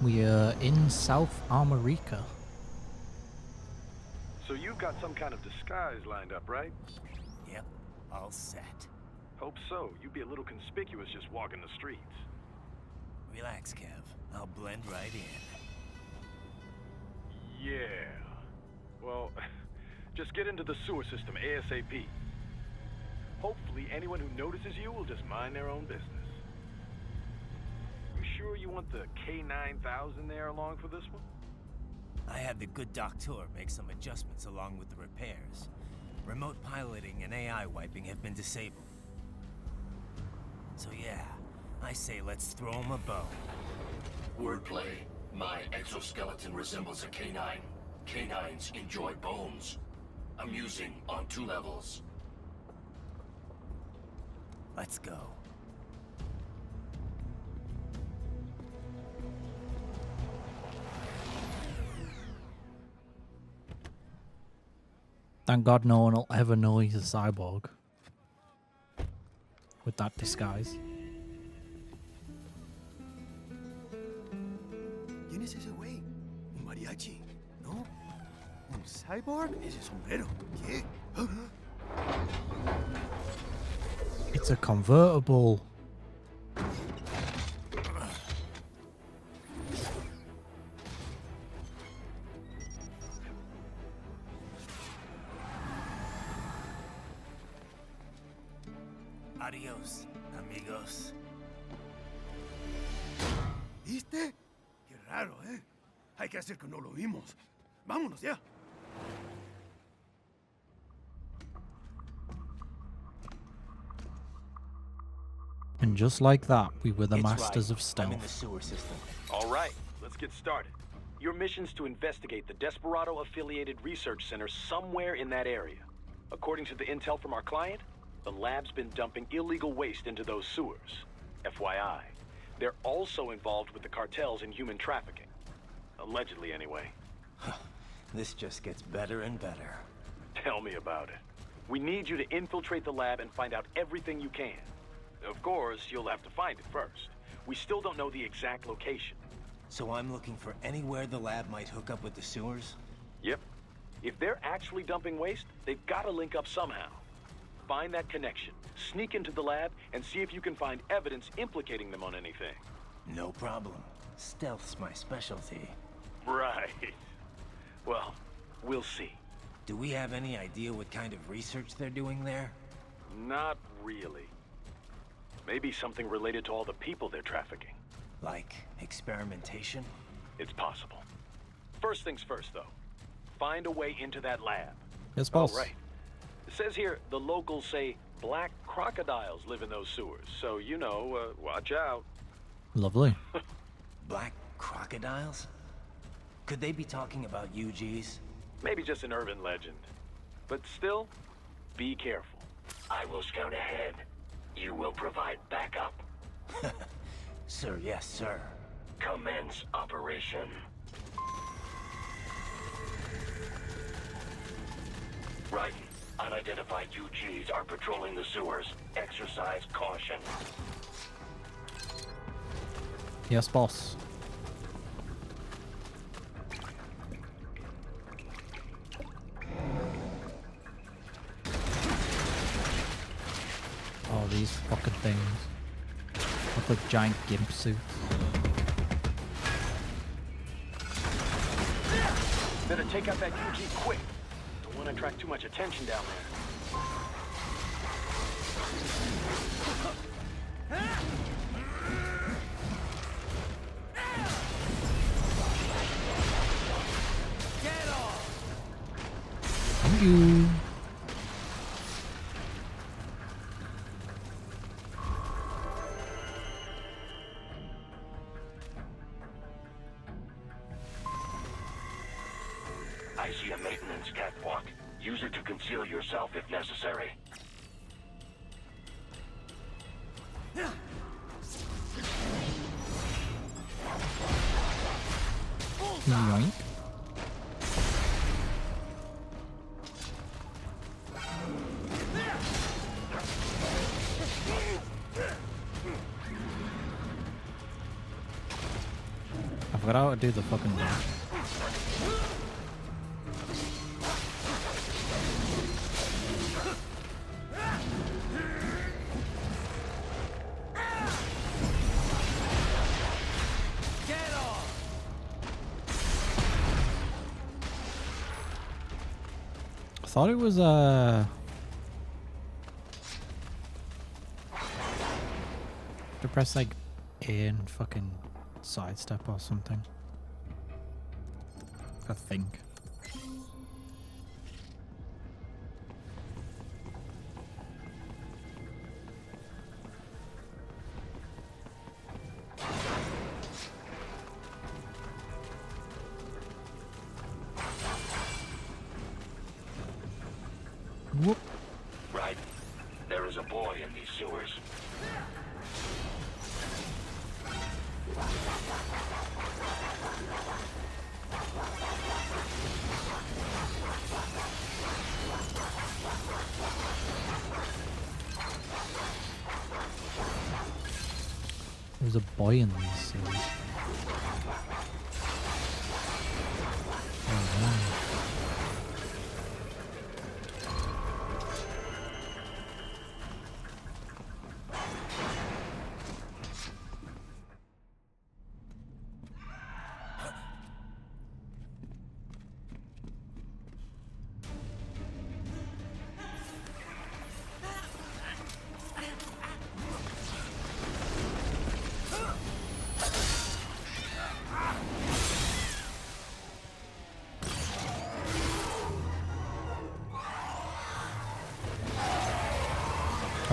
We are in South America. So you've got some kind of disguise lined up, right? Yep, all set. Hope so. You'd be a little conspicuous just walking the streets. Relax, Kev. I'll blend right in. Yeah. Well, just get into the sewer system ASAP. Hopefully anyone who notices you will just mind their own business. You sure you want the K9000 there along for this one? I had the good doctor make some adjustments along with the repairs. Remote piloting and AI wiping have been disabled. So yeah, I say let's throw him a bone. Wordplay. My exoskeleton resembles a canine. Canines enjoy bones. Amusing on 2 levels. Let's go. Thank God no one will ever know he's a cyborg. With that disguise. ¿Quién es ese güey? ¿Un mariachi? ¿No? ¿Un cyborg? Ese sombrero. ¿Qué? It's a convertible. Adios, amigos. ¿Viste? Qué raro, ¿eh? Hay que hacer que no lo vimos. Vámonos ya. And just like that, we were the It's masters right. of I'm in the stealth. sewer system. All right, let's get started. Your mission's to investigate the Desperado-affiliated research center somewhere in that area. According to the intel from our client, the lab's been dumping illegal waste into those sewers. FYI, they're also involved with the cartels in human trafficking. Allegedly, anyway. This just gets better and better. Tell me about it. We need you to infiltrate the lab and find out everything you can. Of course, you'll have to find it first. We still don't know the exact location. So I'm looking for anywhere the lab might hook up with the sewers? Yep. If they're actually dumping waste, they've got to link up somehow. Find that connection, sneak into the lab, and see if you can find evidence implicating them on anything. No problem. Stealth's my specialty. Right. Well, we'll see. Do we have any idea what kind of research they're doing there? Not really. Maybe something related to all the people they're trafficking. Like experimentation? It's possible. First things first, though. Find a way into that lab. Yes, boss. Oh, right. It says here the locals say black crocodiles live in those sewers, so, you know, watch out. Lovely. Black crocodiles? Could they be talking about UGs? Maybe just an urban legend. But still, be careful. I will scout ahead. You will provide backup. Sir, yes, sir. Commence operation. Raiden, unidentified UGs are patrolling the sewers. Exercise caution. Yes, boss. Oh, these fucking things. Look like giant gimp suits. Better take out that UG quick. Don't want to attract too much attention down there. Thank you. I see a maintenance catwalk. Use it to conceal yourself if necessary. Yoink. forgot how to do the fucking dash. I thought it was to press like A and fucking sidestep or something. I think. Whoop. Right. There is a boy in these sewers. There's a boy in these scenes. Oh, no.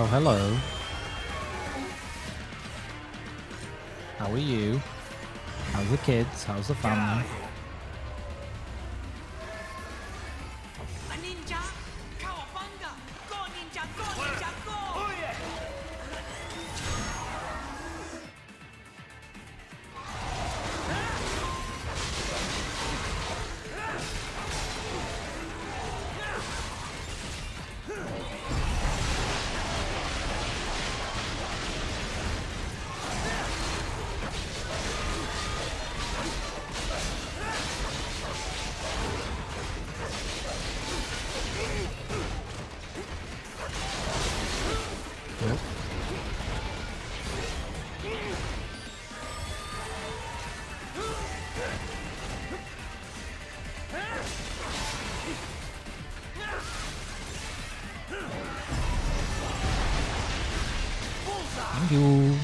Oh, hello. How are you? How's the kids? How's the family? A ninja! Cowabunga! Go ninja! Go ninja! Go! Oh yeah! Yep. Thank you.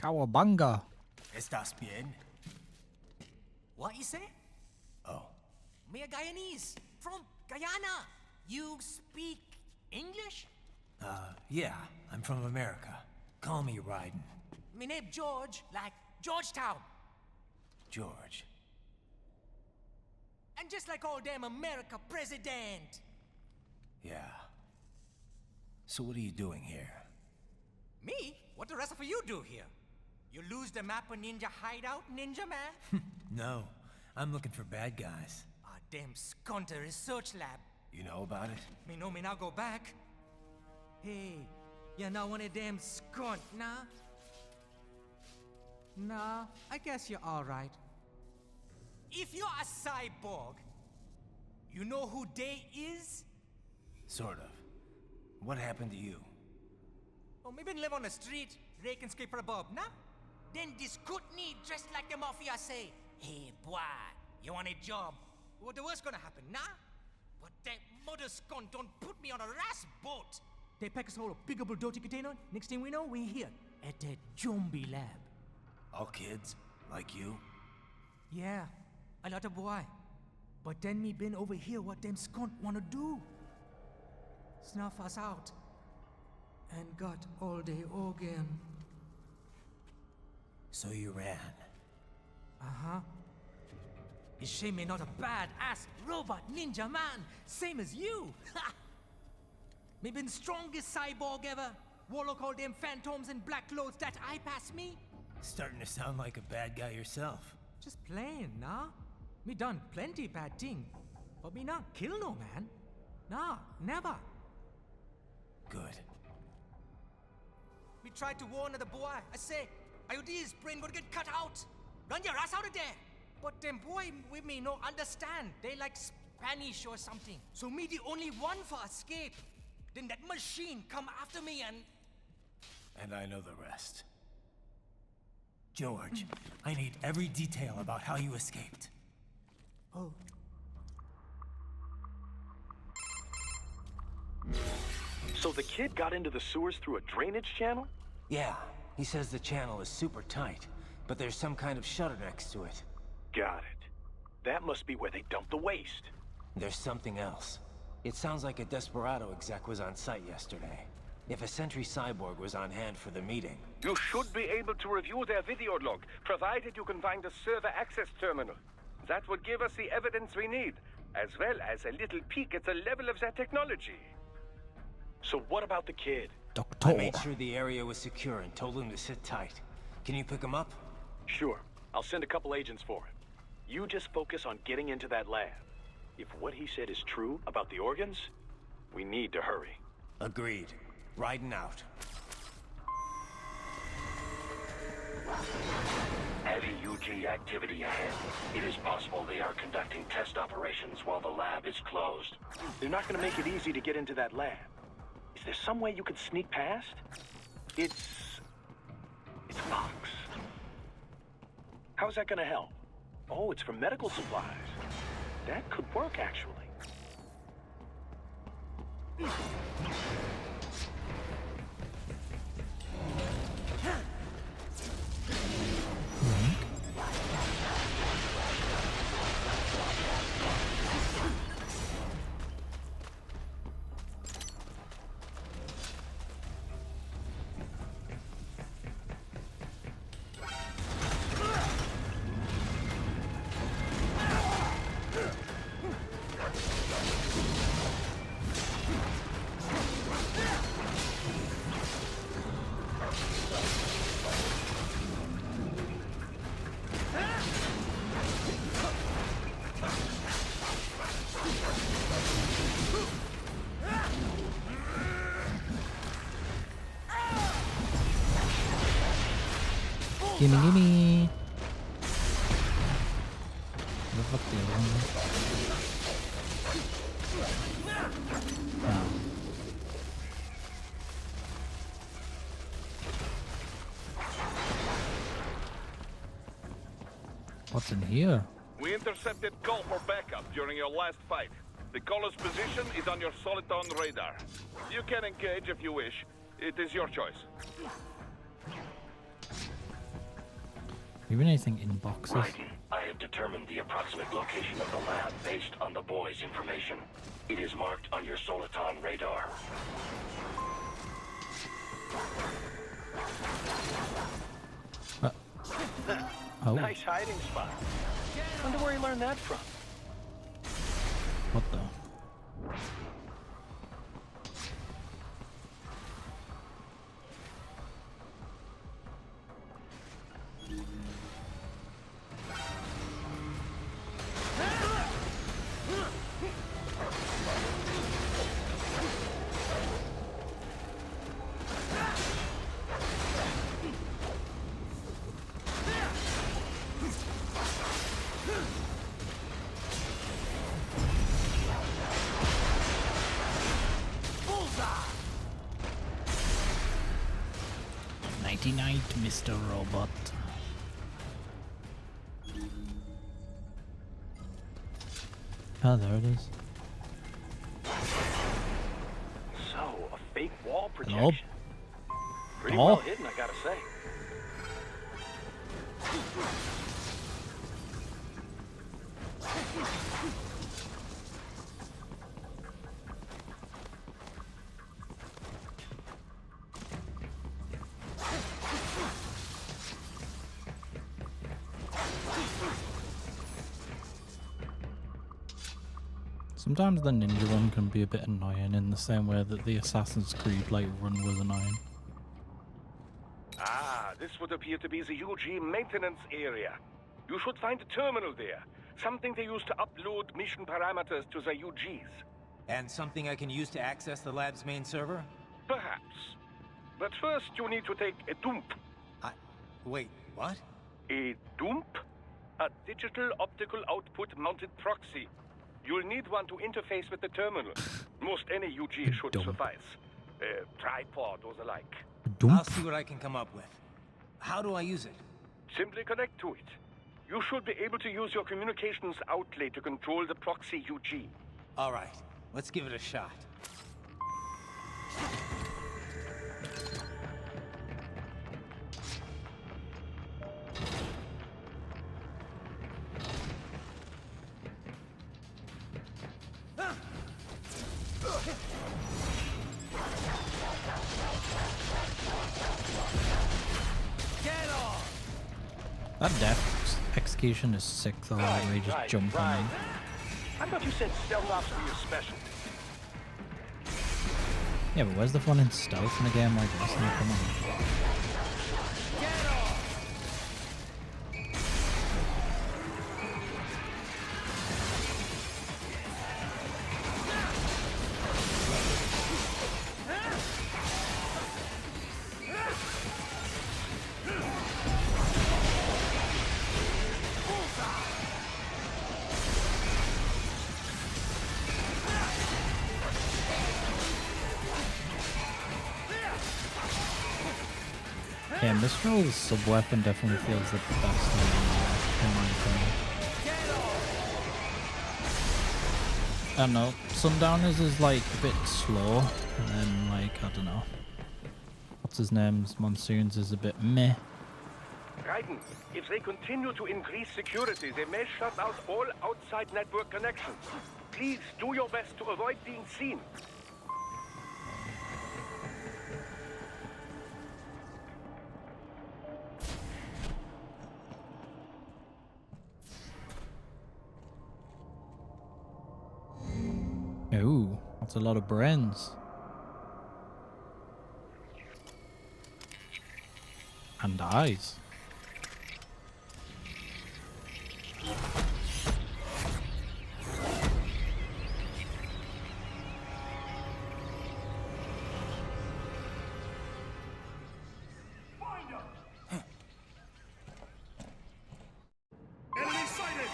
Cowabunga. ¿Estás bien? What you say? Oh. Me a Guyanese from Guyana. You speak English? Yeah, I'm from America. Call me Raiden. Me name George, like Georgetown. George. And just like all damn America president. Yeah. So what are you doing here? Me? What the rest of you do here? You lose the map of Ninja Hideout, Ninja Man? No, I'm looking for bad guys. Ah, damn Skunter research lab. You know about it? Me know me now go back. Hey, you're not one of them skunt, nah? Nah, I guess you're alright. If you're a cyborg, you know who they is? Sort of. What happened to you? Oh, maybe live on the street, rake and scrape for a bob, nah? Then this Kootenai dressed like the mafia say, hey boy, you want a job? What the worst gonna happen, nah? But that mother scunt don't put me on a ras boat. They pack us all a big old dirty container. Next thing we know, we're here at the zombie lab. All kids? Like you? Yeah, a lot of boy. But then me been over here what them skunt wanna do. snuff us out, and got all the organ. So you ran. Uh-huh. Is she me not a bad-ass robot ninja man, same as you? Ha! Me been strongest cyborg ever. Warlock all them phantoms in black clothes that eye pass me. Starting to sound like a bad guy yourself. Just plain, nah? Me done plenty bad thing, but me not kill no man. Nah, never. Good. Me tried to warn the boy. I say, IOD's brain would get cut out. Run your ass out of there. But them boy with me no understand. They like Spanish or something. So me the only one for escape. Then that machine come after me and... And I know the rest. George, I need every detail about how you escaped. Oh. So the kid got into the sewers through a drainage channel? Yeah, he says the channel is super tight, but there's some kind of shutter next to it. Got it. That must be where they dumped the waste. There's something else. It sounds like a Desperado exec was on site yesterday. If a Sentry Cyborg was on hand for the meeting. You should be able to review their video log, provided you can find a server access terminal. That would give us the evidence we need, as well as a little peek at the level of their technology. So what about the kid? Doctor. I made sure the area was secure and told him to sit tight. Can you pick him up? Sure. I'll send a couple agents for him. You just focus on getting into that lab. If what he said is true about the organs, we need to hurry. Agreed. Raiden out. Heavy UG activity ahead. It is possible they are conducting test operations while the lab is closed. They're not gonna make it easy to get into that lab. Is there some way you could sneak past? It's a box. How's that gonna help? Oh, it's for medical supplies. That could work, actually. Gimme, gimme. The fuck the other one? Oh. What's in here? We intercepted call for backup during your last fight. The caller's position is on your Soliton radar. You can engage if you wish. It is your choice. Even anything in boxes? Raiden, I have determined the approximate location of the lab based on the boy's information. It is marked on your Soliton radar. Oh. Nice hiding spot. Wonder where he learned that from. What the? Night, Mr. Robot. Ah, there it is. So, a fake wall projection. Nope. Pretty Oh. well hidden, I gotta say. Sometimes the ninja run can be a bit annoying in the same way that the Assassin's Creed like run was annoying. Ah, this would appear to be the UG maintenance area. You should find a terminal there. Something they use to upload mission parameters to the UGs. And something I can use to access the lab's main server? Perhaps. But first you need to take a dump. Wait, what? A dump? A digital optical output mounted proxy. You'll need one to interface with the terminal. Most any UG should Dump. suffice. A tripod or the like. I'll see what I can come up with. How do I use it? Simply connect to it. You should be able to use your communications outlet to control the proxy UG. All right, let's give it a shot. That death execution is sick though, like where you just jump on them. I thought you said stealth ops were your specialty. Yeah, but where's the fun in stealth in a game like this? Now, come on. Yeah, Mistral's sub-weapon definitely feels the best in my opinion. I don't know, Sundowners is like a bit slow, and then like, I don't know. What's his name's Monsoons is a bit meh. Raiden, if they continue to increase security, they may shut out all outside network connections. Please do your best to avoid being seen. Ooh, that's a lot of brains. And eyes. Enemy sighted!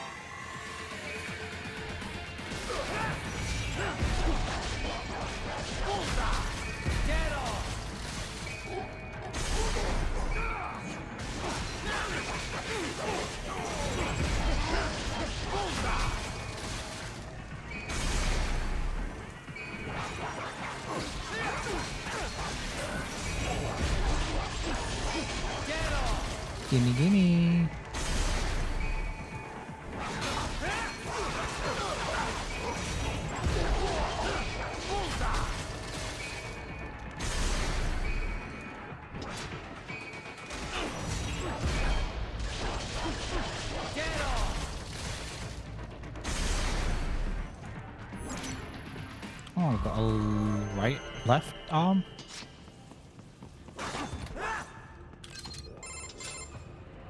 Gimme, gimme. Oh, I've got a right, left arm.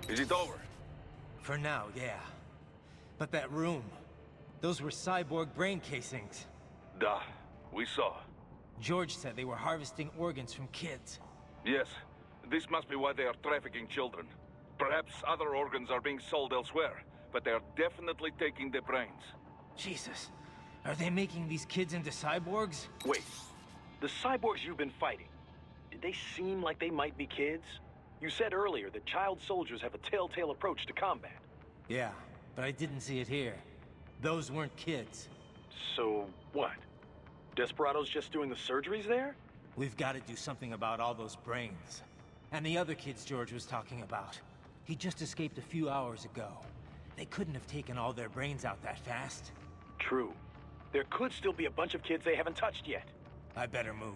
Is it over? For now, yeah. But that room, those were cyborg brain casings. Duh, we saw. George said they were harvesting organs from kids. Yes, this must be why they are trafficking children. Perhaps other organs are being sold elsewhere, but they are definitely taking the brains. Jesus, are they making these kids into cyborgs? Wait, the cyborgs you've been fighting, did they seem like they might be kids? You said earlier that child soldiers have a telltale approach to combat. Yeah, but I didn't see it here. Those weren't kids. So, what? Desperado's just doing the surgeries there? We've got to do something about all those brains. And the other kids George was talking about. He just escaped a few hours ago. They couldn't have taken all their brains out that fast. True. There could still be a bunch of kids they haven't touched yet. I better move.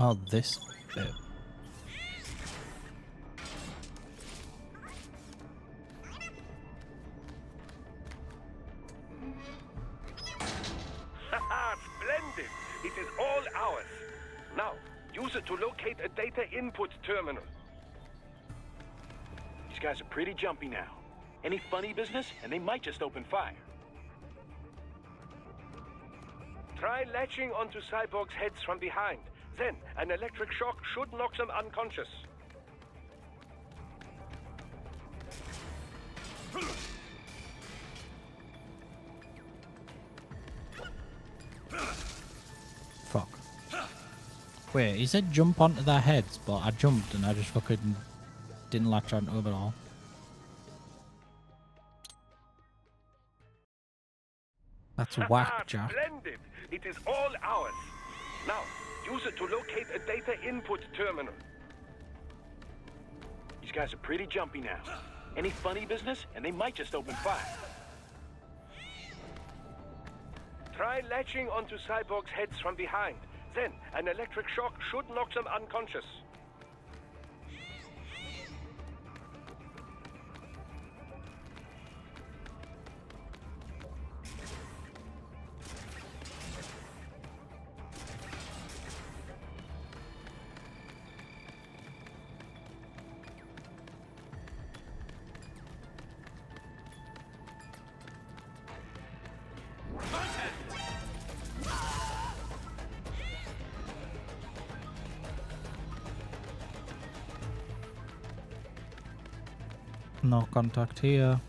Oh, this bit. Splendid! It is all ours. Now, use it to locate a data input terminal. These guys are pretty jumpy now. Any funny business, and they might just open fire. Try latching onto Cyborg's heads from behind. Then, an electric shock should knock them unconscious. Fuck. Wait, he said jump onto their heads, but I jumped and I just fucking didn't latch onto them at all. That's whack, Jack. Splendid! It is all ours. Now, use it to locate a data input terminal. These guys are pretty jumpy now. Any funny business, and they might just open fire. Try latching onto Cyborg's heads from behind. Then, an electric shock should knock them unconscious. No contact here.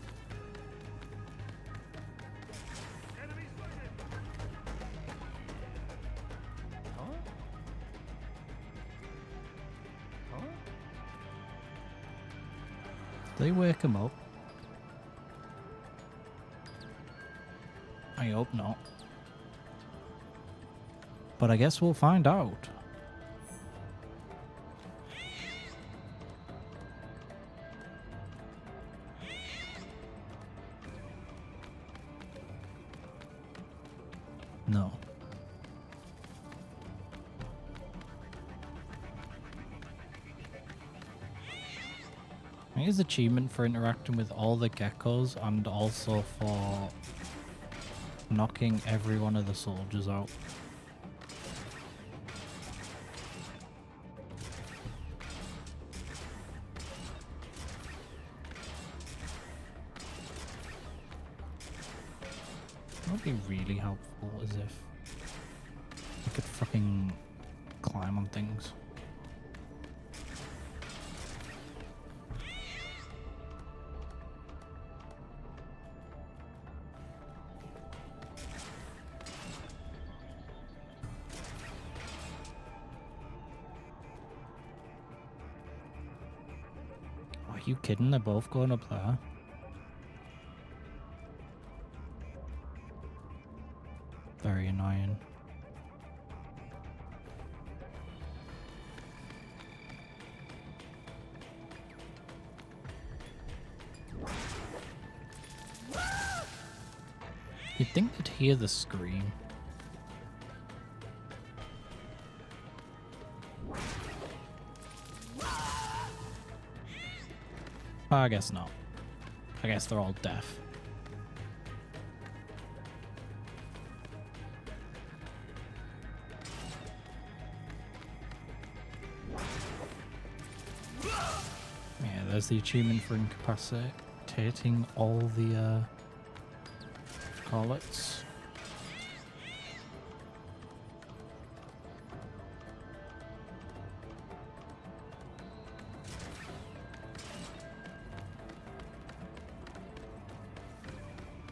They wake him up. I hope not. But I guess we'll find out. No. I think it's achievement for interacting with all the geckos and also for knocking every one of the soldiers out. That would be really helpful, as if I could fucking climb on things. Are you kidding? They're both going up there. Very annoying. You'd think they'd hear the scream. I guess not. I guess they're all deaf. Yeah, there's the achievement for incapacitating all the Scarlets.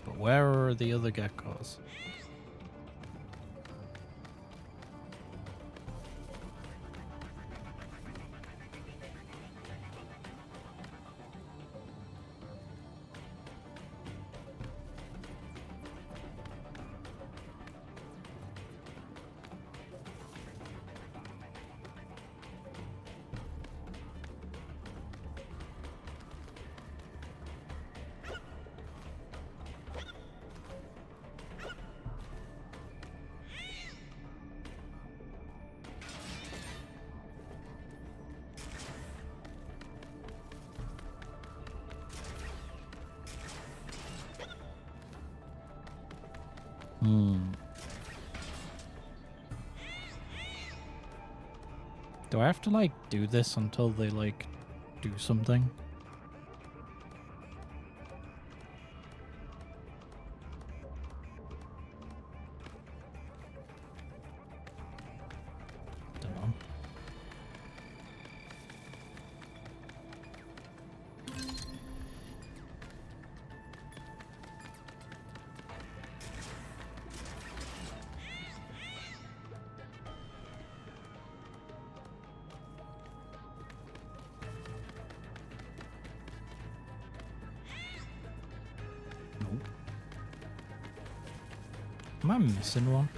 But where are the other geckos? Do I have to like do this until they like do something? Don't know. Nope. Am I missing one?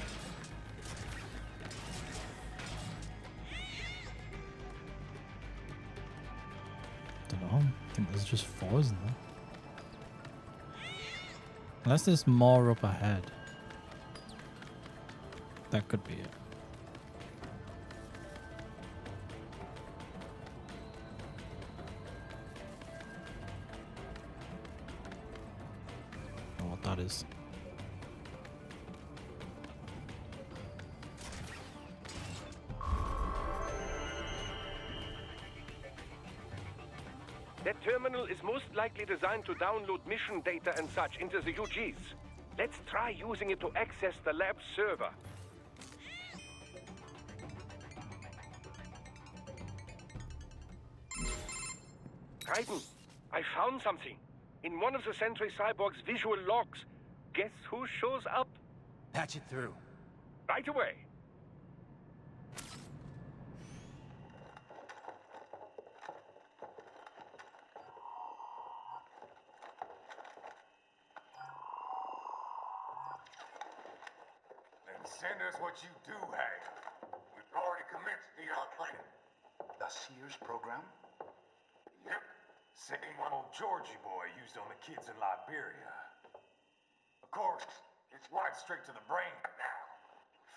Don't know. I think there's just 4, isn't there? Unless there's more up ahead. That could be it. I don't know what that is. That terminal is most likely designed to download mission data and such into the UGs. Let's try using it to access the lab server. Raiden, I found something. In one of the Sentry Cyborg's visual logs. Guess who shows up? Patch it through. Right away. Then send us what you do have. We've already commenced the planning. The Sears program? Yep. Same one old Georgie boy used on the kids in Liberia. Of course, it's right straight to the brain now.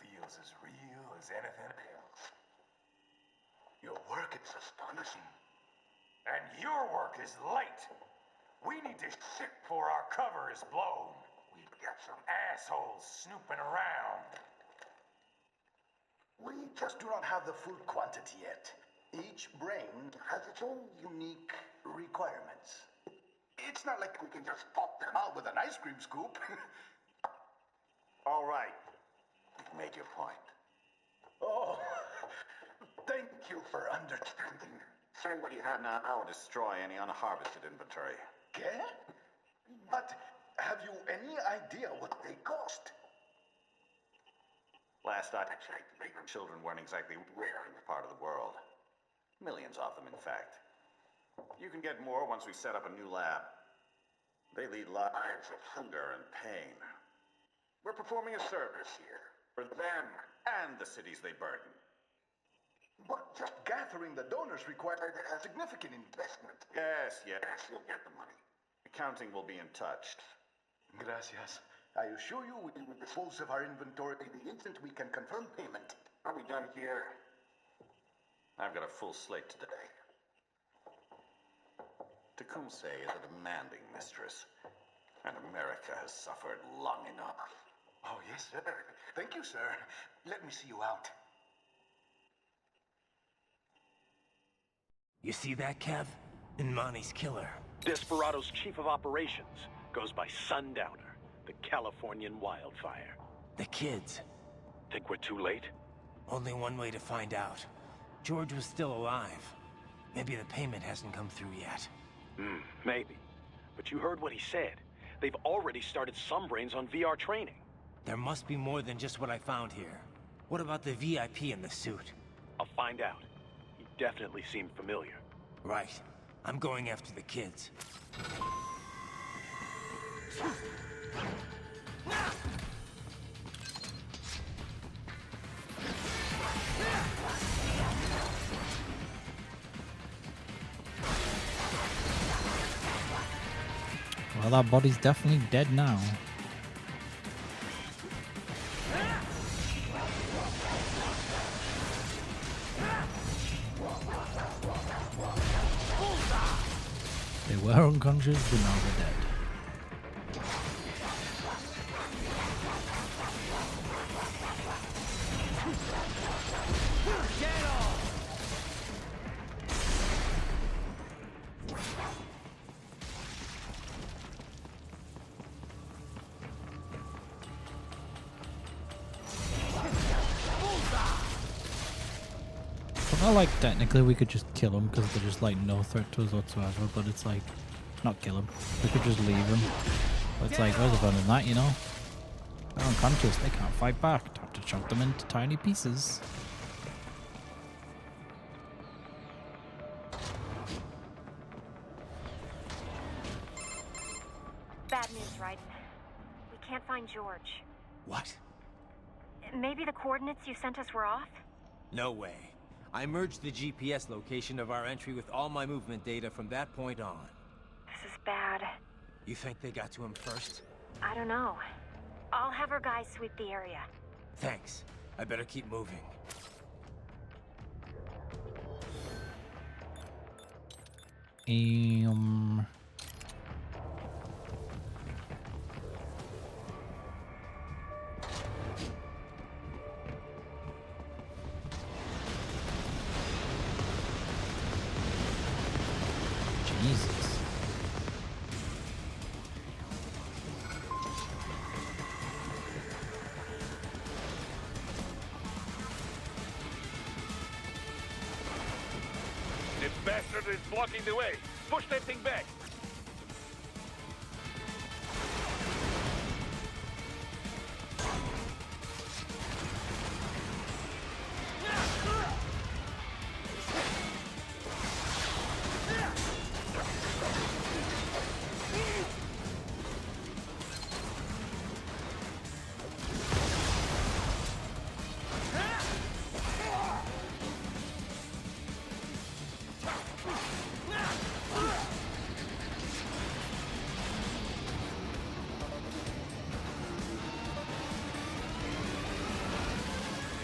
Feels as real as anything else. Your work is astonishing. And your work is late. We need to shit before our cover is blown. We've got some assholes snooping around. We just do not have the full quantity yet. Each brain has its own unique requirements. It's not like we can just pop them out with an ice cream scoop. All right. You've made your point. Oh, thank you for understanding. Send what you have now or destroy any unharvested inventory. Okay? But have you any idea what they cost? Last I checked, children weren't exactly rare in this part of the world. Millions of them, in fact. You can get more once we set up a new lab. They lead lives of hunger and pain. We're performing a service here for them and the cities they burden. But just gathering the donors required a significant investment. Yes, you'll get the money. Accounting will be in touch. Gracias. I assure you we will dispose of our inventory the instant we can confirm payment. Are we done here? I've got a full slate today. Tecumseh is a demanding mistress, and America has suffered long enough. Oh, yes, sir. Thank you, sir. Let me see you out. You see that, Kev? Inmani's killer. Desperado's chief of operations goes by Sundowner, the Californian wildfire. The kids. Think we're too late? Only one way to find out. George was still alive. Maybe the payment hasn't come through yet. Maybe. But you heard what he said. They've already started some brains on VR training. There must be more than just what I found here. What about the VIP in the suit? I'll find out. He definitely seemed familiar. Right. I'm going after the kids. Well, that body's definitely dead now. They were unconscious, but now they're dead. Well, like, technically we could just kill them because they're just, like, no threat to us whatsoever, but it's like, not kill them. We could just leave them. But it's like, where's the fun in that, you know? They're unconscious, they can't fight back. Time to chunk them into tiny pieces. Bad news, Raiden. We can't find George. What? Maybe the coordinates you sent us were off? No way. I merged the GPS location of our entry with all my movement data from that point on. This is bad. You think they got to him first? I don't know. I'll have our guys sweep the area. Thanks. I better keep moving. Jesus. This bastard is blocking the way. Push that thing back.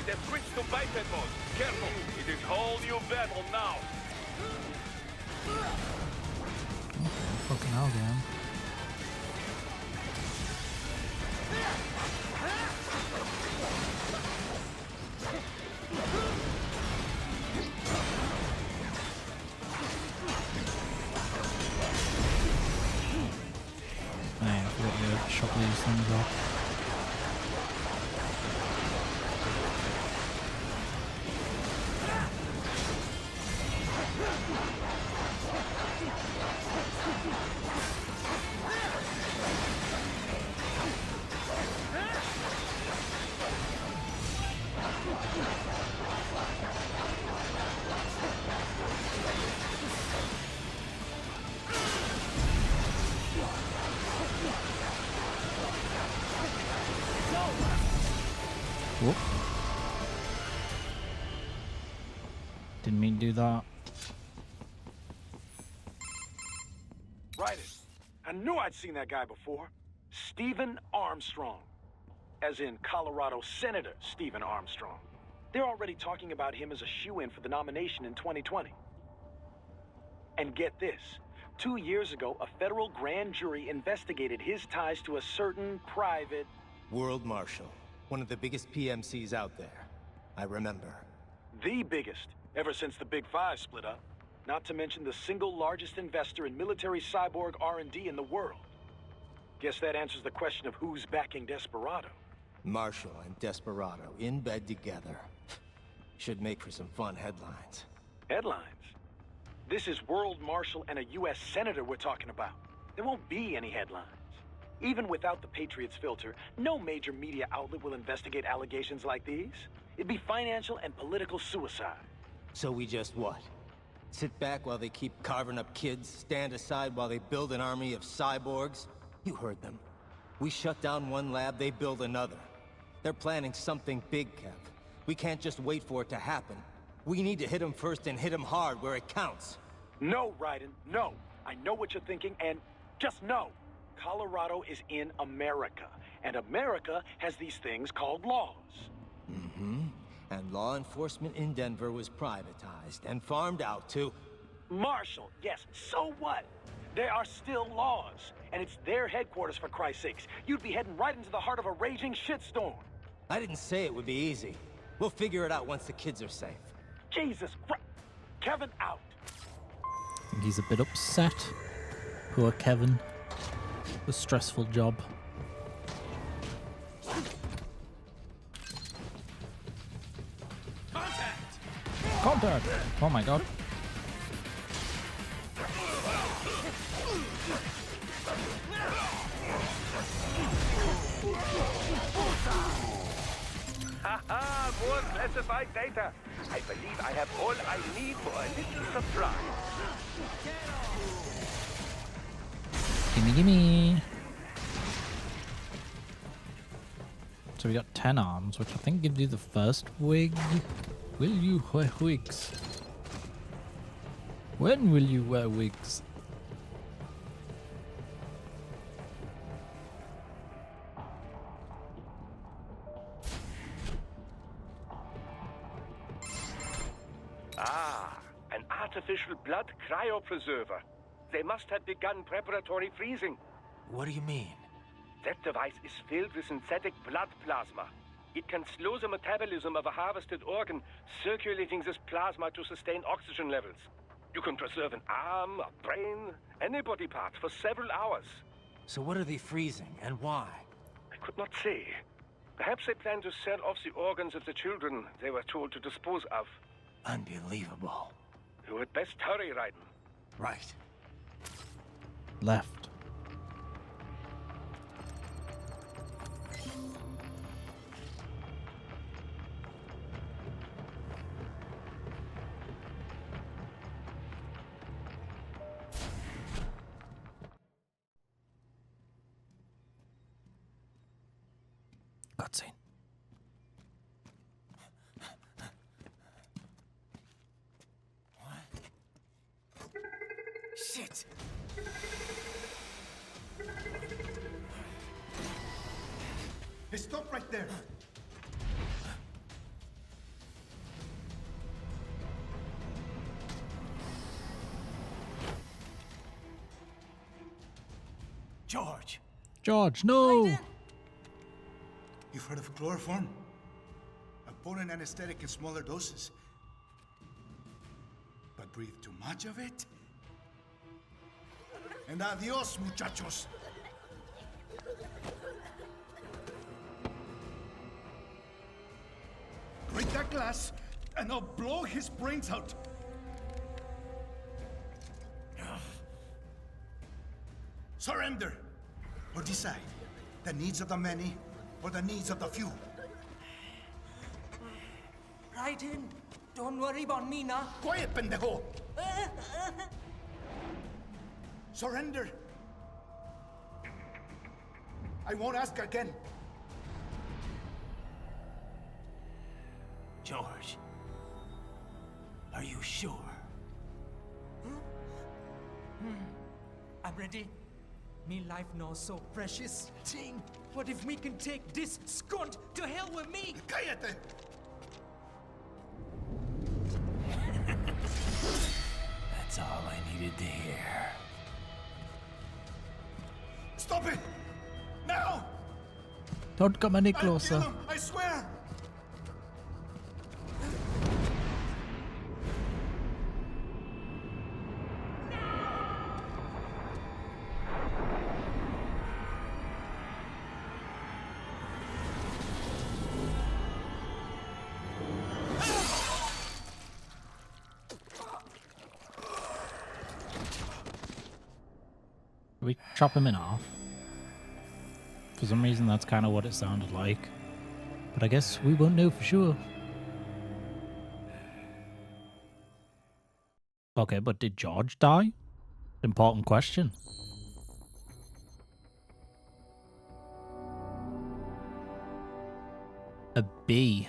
They've switched to biped mode. Careful, it is whole new battle now. Fucking hell, damn. Man, I forgot to chop these things off. Whoop. Didn't mean to do that. Raiden. I knew I'd seen that guy before. Stephen Armstrong. As in Colorado Senator Stephen Armstrong. They're already talking about him as a shoo-in for the nomination in 2020. And get this. 2 years ago, a federal grand jury investigated his ties to a certain private... World Marshal. One of the biggest PMCs out there. I remember. The biggest, ever since the Big Five split up. Not to mention the single largest investor in military cyborg R&D in the world. Guess that answers the question of who's backing Desperado. Marshall and Desperado in bed together. Should make for some fun headlines. Headlines? This is World Marshal and a U.S. Senator we're talking about. There won't be any headlines. Even without the Patriots filter, no major media outlet will investigate allegations like these. It'd be financial and political suicide. So we just what? Sit back while they keep carving up kids, stand aside while they build an army of cyborgs? You heard them. We shut down one lab, they build another. They're planning something big, Kev. We can't just wait for it to happen. We need to hit them first and hit them hard where it counts. No, Raiden, no. I know what you're thinking, and just no. Colorado is in America, and America has these things called laws. Mm-hmm. And law enforcement in Denver was privatized and farmed out to... Marshall, yes, so what? There are still laws, and it's their headquarters, for Christ's sakes. You'd be heading right into the heart of a raging shitstorm. I didn't say it would be easy. We'll figure it out once the kids are safe. Jesus Christ. Kevin out. I think he's a bit upset. Poor Kevin. A stressful job. Contact! Contact! Oh my god. Haha, more classified data. I believe I have all I need for a little surprise. Gimme, gimme. So we got 10 arms, which I think gives you the first wig. Will you wear wigs? When will you wear wigs? Ah, an artificial blood cryopreserver. They must have begun preparatory freezing. What do you mean? That device is filled with synthetic blood plasma. It can slow the metabolism of a harvested organ, circulating this plasma to sustain oxygen levels. You can preserve an arm, a brain, any body part for several hours. So what are they freezing, and why? I could not say. Perhaps they plan to sell off the organs of the children they were told to dispose of. Unbelievable. You had best hurry, Raiden. Right. Left. Cutscene. Shit! Hey, stop right there. George! George, no! You've heard of chloroform? A potent anesthetic in smaller doses. But breathe too much of it? And adios, muchachos. Break that glass, and I'll blow his brains out. Surrender, or decide the needs of the many or the needs of the few. Raiden, don't worry about me now. Quiet, pendejo! Surrender. I won't ask again. George. Are you sure? I'm ready. Me life now so precious. Ting, what if we can take this skunt to hell with me? Cállate! That's all I needed to hear. Stop it! Now! Don't come any I'll kill closer. him, I swear! We chop him in half. For some reason, that's kind of what it sounded like. But I guess we won't know for sure. Okay, but did George die? Important question. A B.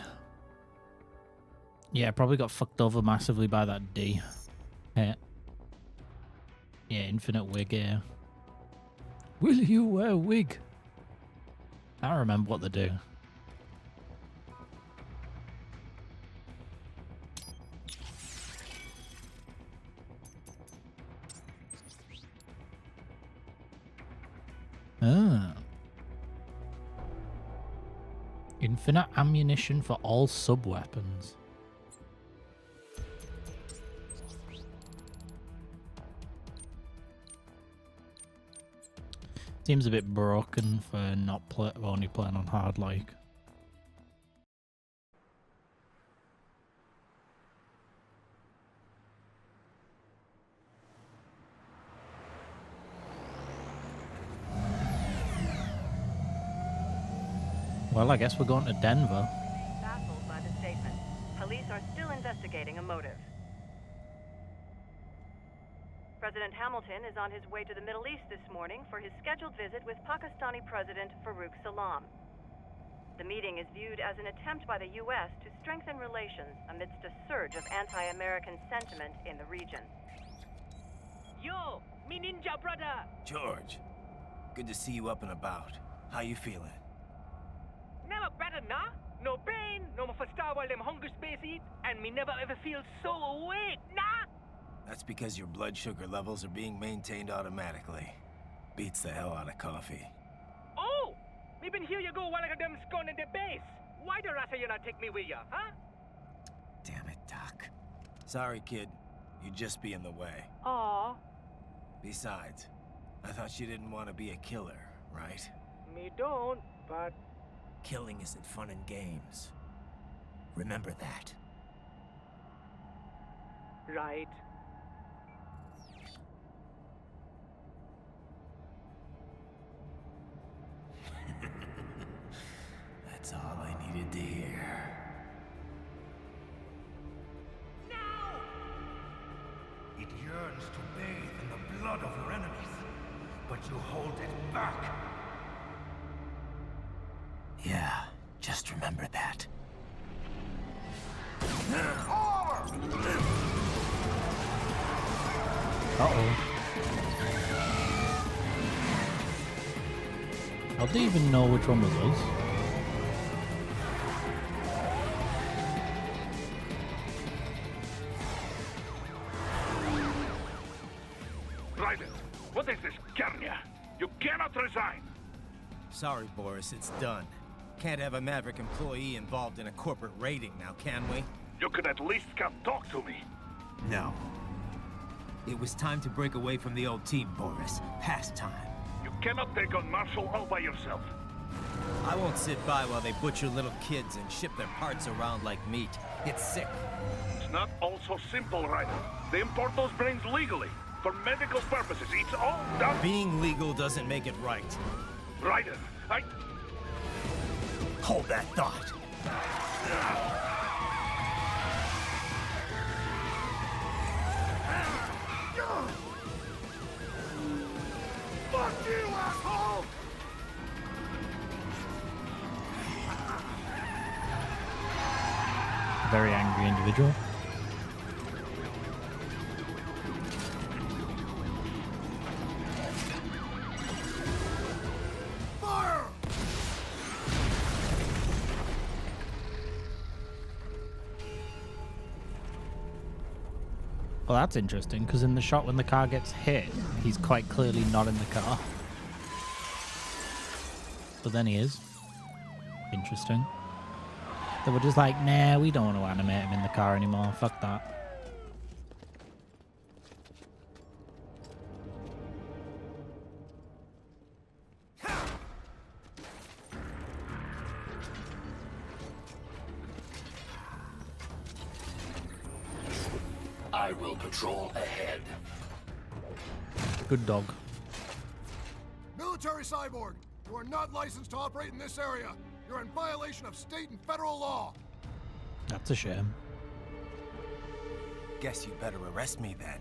Yeah, probably got fucked over massively by that D. Yeah, infinite wig, yeah. Will you wear a wig? I don't remember what they do. Ah. Infinite ammunition for all sub-weapons. Seems a bit broken for not only playing on hard, like. Well, I guess we're going to Denver. Baffled by the statement. Police are still investigating a motive. President Hamilton is on his way to the Middle East this morning for his scheduled visit with Pakistani President Farouk Salam. The meeting is viewed as an attempt by the U.S. to strengthen relations amidst a surge of anti-American sentiment in the region. Yo, me ninja brother! George, good to see you up and about. How you feeling? Never better, nah? No pain, no more for star while them hunger space eat, and me never ever feel so awake, nah? That's because your blood sugar levels are being maintained automatically. Beats the hell out of coffee. Oh! Me been here you go while I got them scone in the base. Why the rasta you not take me with ya, huh? Damn it, Doc. Sorry, kid. You'd just be in the way. Aw. Besides, I thought you didn't want to be a killer, right? Me don't, but... Killing isn't fun and games. Remember that. Right. That's all I needed to hear. It yearns to bathe in the blood of your enemies, but you hold it back. Yeah, just remember that. Uh-oh. How do you even know which one was us? Raiden, what is this, Garnia? You cannot resign! Sorry, Boris, it's done. Can't have a Maverick employee involved in a corporate raiding now, can we? You could at least come talk to me. No. It was time to break away from the old team, Boris. Past time. You cannot take on Marshall all by yourself. I won't sit by while they butcher little kids and ship their parts around like meat. It's sick. It's not all so simple, Raiden. They import those brains legally. For medical purposes, it's all done. Being legal doesn't make it right. Raiden, Hold that thought. Fuck you, asshole! Very angry individual. Well, that's interesting, because in the shot when the car gets hit, he's quite clearly not in the car. But then he is. Interesting. They were just like, nah, we don't want to animate him in the car anymore. Fuck that. I will patrol ahead. Good dog. Military cyborg, you are not licensed to operate in this area. You're in violation of state and federal law. That's a shame. Guess you better arrest me then.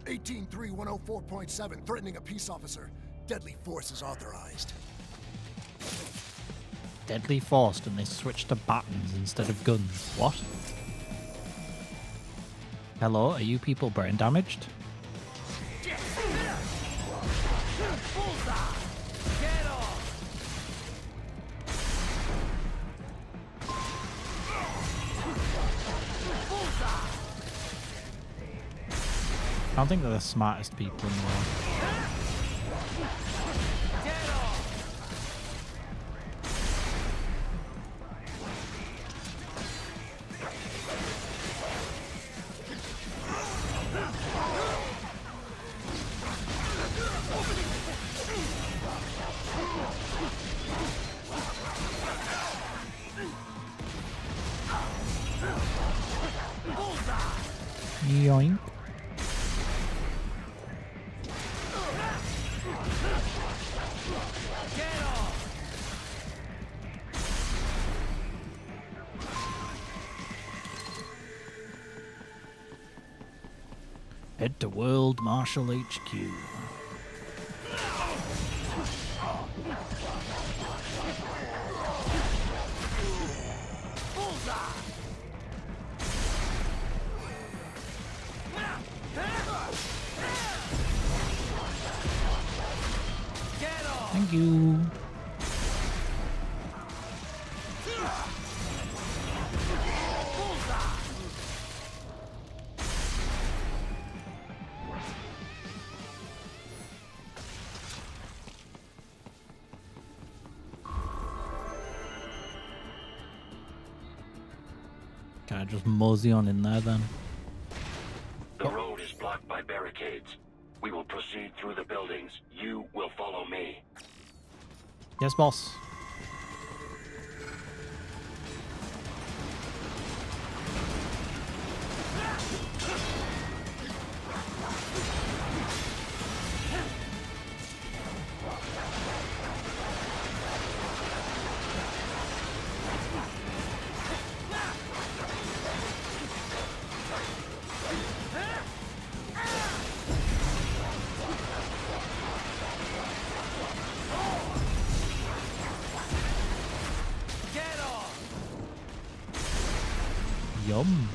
183-104.7, threatening a peace officer. Deadly force is authorized. Deadly forced, and they switched to buttons instead of guns. What? Hello, are you people brain damaged? I don't think they're the smartest people in the world. Yoink. Head to World Marshal HQ. Thank you. Can I just mosey on in there then? The road is blocked by barricades. We will proceed through the buildings. You will follow me. Yes, boss. Yum.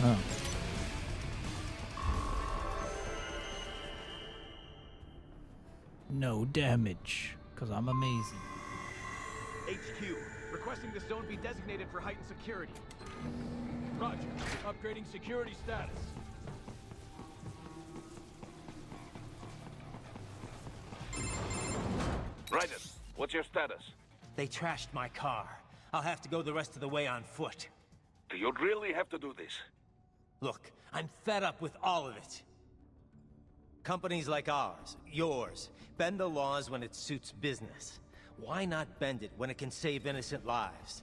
Oh. No damage, because I'm amazing. HQ, requesting the zone be designated for heightened security. Roger, upgrading security status. Raiden, what's your status? They trashed my car. I'll have to go the rest of the way on foot. Do you really have to do this? Look, I'm fed up with all of it. Companies like ours, yours, bend the laws when it suits business. Why not bend it when it can save innocent lives?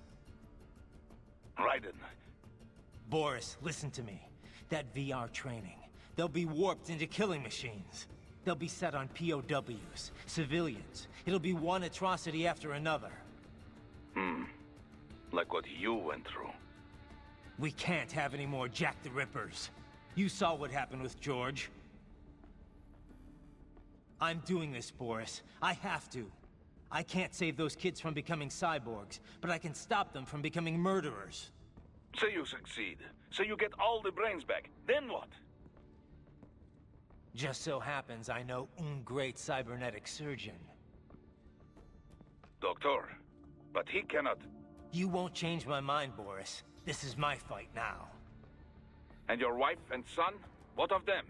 Raiden. Boris, listen to me. That VR training, they'll be warped into killing machines. They'll be set on POWs, civilians. It'll be one atrocity after another. Like what you went through. We can't have any more Jack the Rippers. You saw what happened with George. I'm doing this, Boris. I have to. I can't save those kids from becoming cyborgs, but I can stop them from becoming murderers. Say you succeed. Say you get all the brains back. Then what? Just so happens I know un great cybernetic surgeon. Doctor, but he cannot... You won't change my mind, Boris. This is my fight now. And your wife and son? What of them?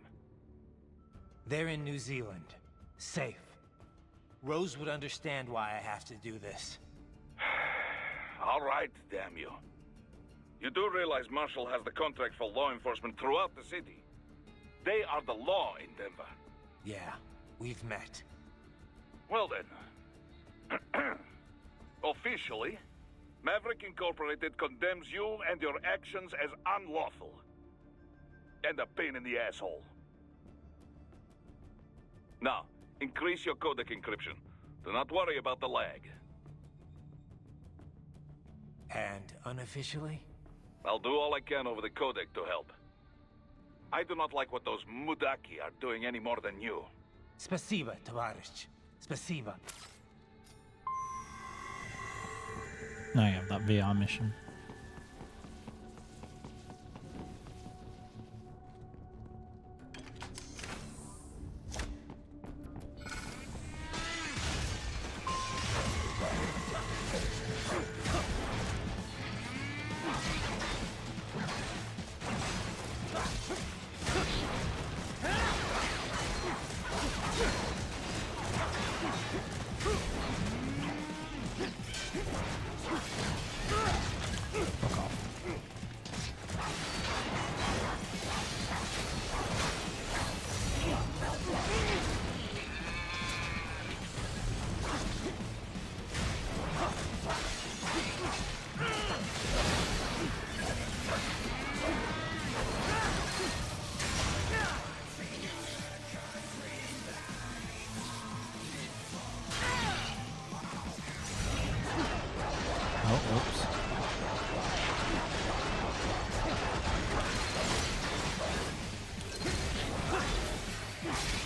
They're in New Zealand. Safe. Rose would understand why I have to do this. All right, damn you. You do realize Marshall has the contract for law enforcement throughout the city. They are the law in Denver. Yeah, we've met. Well then. Officially, Maverick Incorporated condemns you and your actions as unlawful. And a pain in the asshole. Now, increase your codec encryption. Do not worry about the lag. And unofficially? I'll do all I can over the codec to help. I do not like what those Mudaki are doing any more than you. Spasiba, Tavarish. Spasiba. Now you have that VR mission.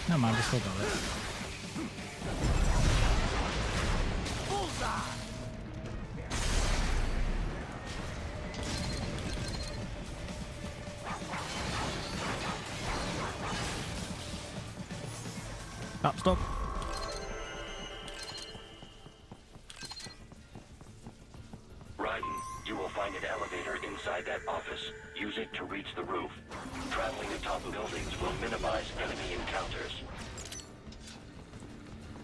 No man, just still got it. Stop. Raiden, you will find an elevator inside that office. Use it to reach the roof. Traveling atop buildings will minimize enemy encounters.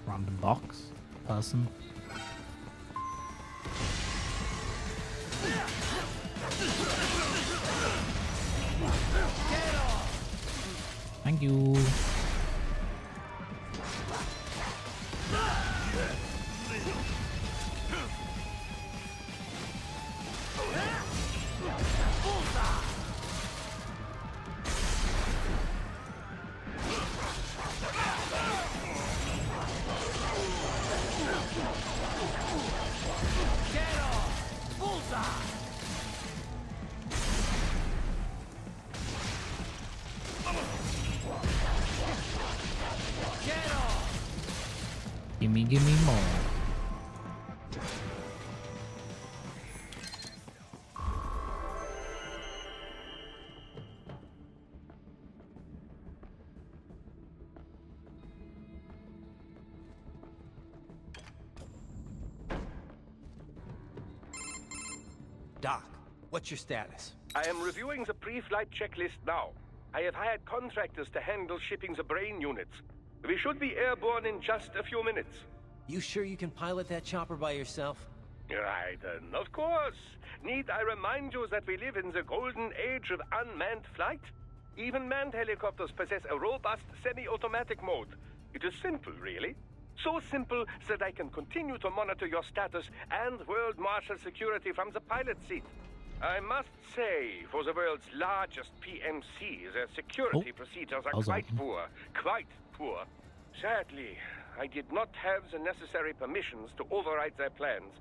Random box. Person. Thank you. Gimme more. Doc, what's your status? I am reviewing the pre-flight checklist now. I have hired contractors to handle shipping the brain units. We should be airborne in just a few minutes. You sure you can pilot that chopper by yourself? Raiden, of course. Need I remind you that we live in the golden age of unmanned flight? Even manned helicopters possess a robust semi-automatic mode. It is simple, really. So simple that I can continue to monitor your status and world marshal security from the pilot seat. I must say, for the world's largest PMC, their security procedures are quite poor. Quite poor. Sadly, I did not have the necessary permissions to override their plans.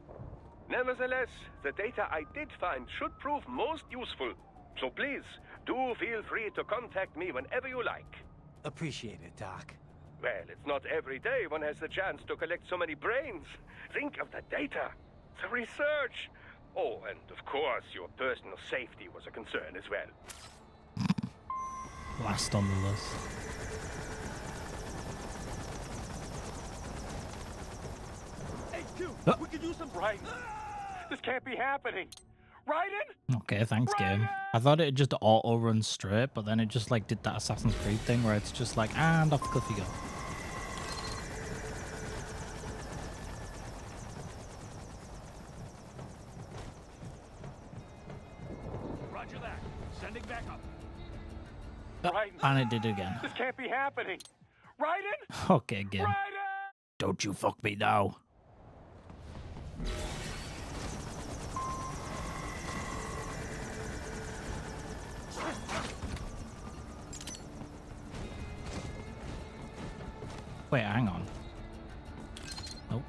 Nevertheless, the data I did find should prove most useful. So please, do feel free to contact me whenever you like. Appreciate it, Doc. Well, it's not every day one has the chance to collect so many brains. Think of the data, the research. Oh, and of course, your personal safety was a concern as well. Last on the list. We could use some Raiden. This can't be happening. Raiden? Okay, thanks, game. I thought it just auto run straight, but then it just like did that Assassin's Creed thing where it's just like, and off the cliff you go. Roger that. Sending back up. Raiden. And it did it again. This can't be happening. Raiden? Okay, game. Don't you fuck me now. Wait, hang on. Nope.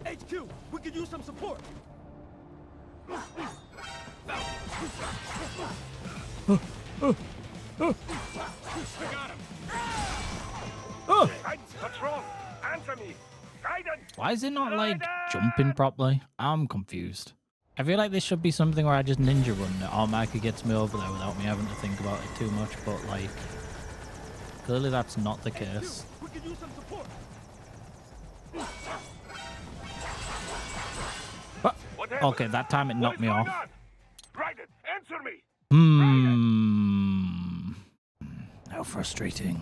HQ, we could use some support. I got him. Oh. What's wrong? Answer me. Raiden. Why is it not like jumping properly? I'm confused. I feel like this should be something where I just ninja run it automatically gets me over there without me having to think about it too much, but like clearly that's not the case. We could use some support. Okay, that time it knocked me off. Raiden, answer me. How frustrating.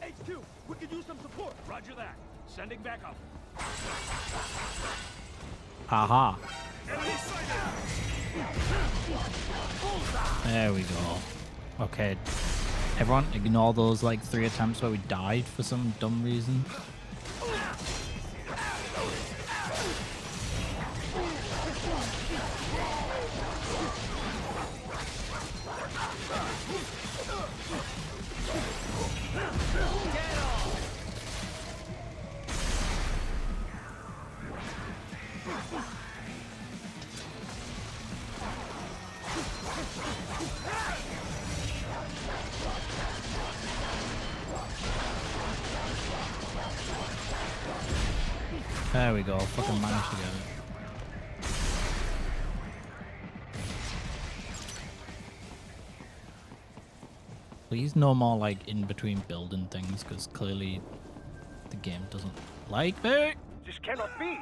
HQ, we could use some support. Roger that. Sending back up. Haha. There we go. Okay. Everyone ignore those like 3 attempts where we died for some dumb reason. There we go. Fucking managed to get it. Please no more like in between building things, because clearly the game doesn't like me. This cannot be.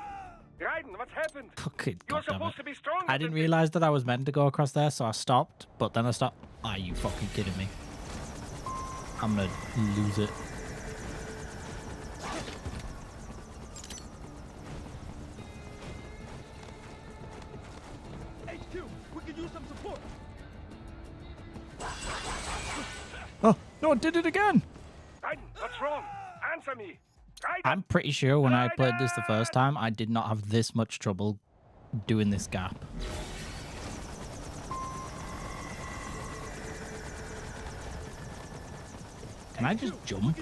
Raiden, what's happened? Okay, You're goddammit. supposed to be stronger. I didn't realize that I was meant to go across there, so I stopped. But then I stopped. Are you fucking kidding me? I'm gonna lose it. HQ, we could use some support. Oh no! It did it again. Raiden, what's wrong? Answer me. Raiden. I'm pretty sure when I played this the first time, I did not have this much trouble doing this gap. Can I just jump?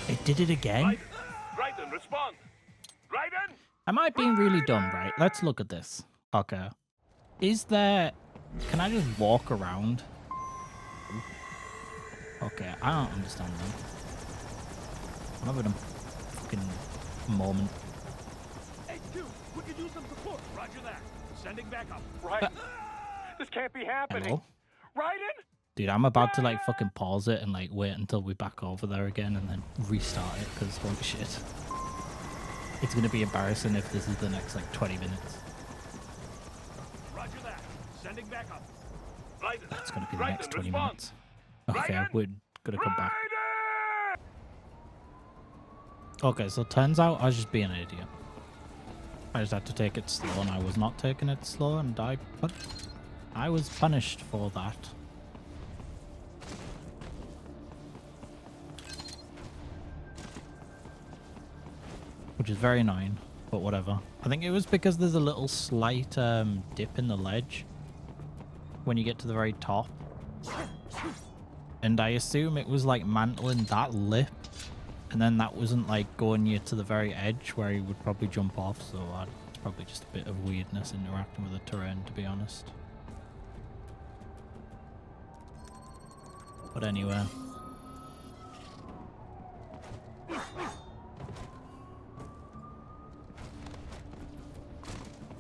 It did it again? Raiden, respond. Raiden! Am I being really dumb, right? Let's look at this. Okay. Is there... Can I just walk around? Okay, I don't understand that. I'm having a fucking moment. HQ, we could use some support. Roger that. Sending back up. Raiden, this can't be happening. Hello? Raiden? Dude, I'm about to like fucking pause it and like wait until we back over there again and then restart it, because holy shit. It's gonna be embarrassing if this is the next like 20 minutes. Roger that. Sending back up. Raiden. That's gonna be the next 20 respond. minutes. Okay, we're gonna come back. Okay, so turns out I was just being an idiot. I just had to take it slow, and I was not taking it slow, and I was punished for that. Which is very annoying, but whatever. I think it was because there's a little slight dip in the ledge when you get to the very top. And I assume it was like mantling that lip, and then that wasn't like going you to the very edge where you would probably jump off, so it's probably just a bit of weirdness interacting with the terrain, to be honest. But anyway.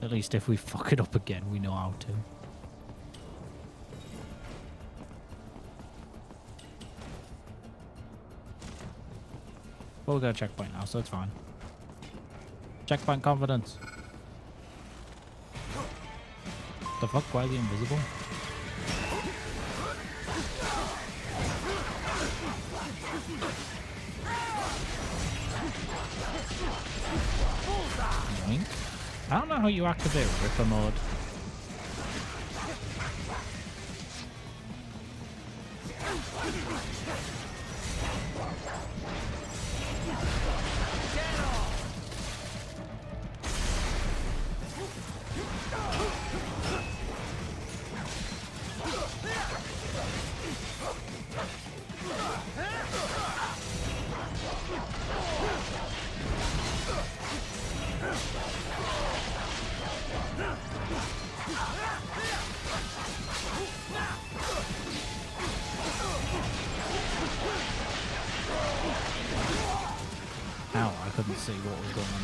At least if we fuck it up again, we know how to. Well, we got a checkpoint now, so it's fine. Checkpoint confidence. The fuck? Why are they invisible? Yoink. I don't know how you activate Ripper mode. Ow, I couldn't see what was going on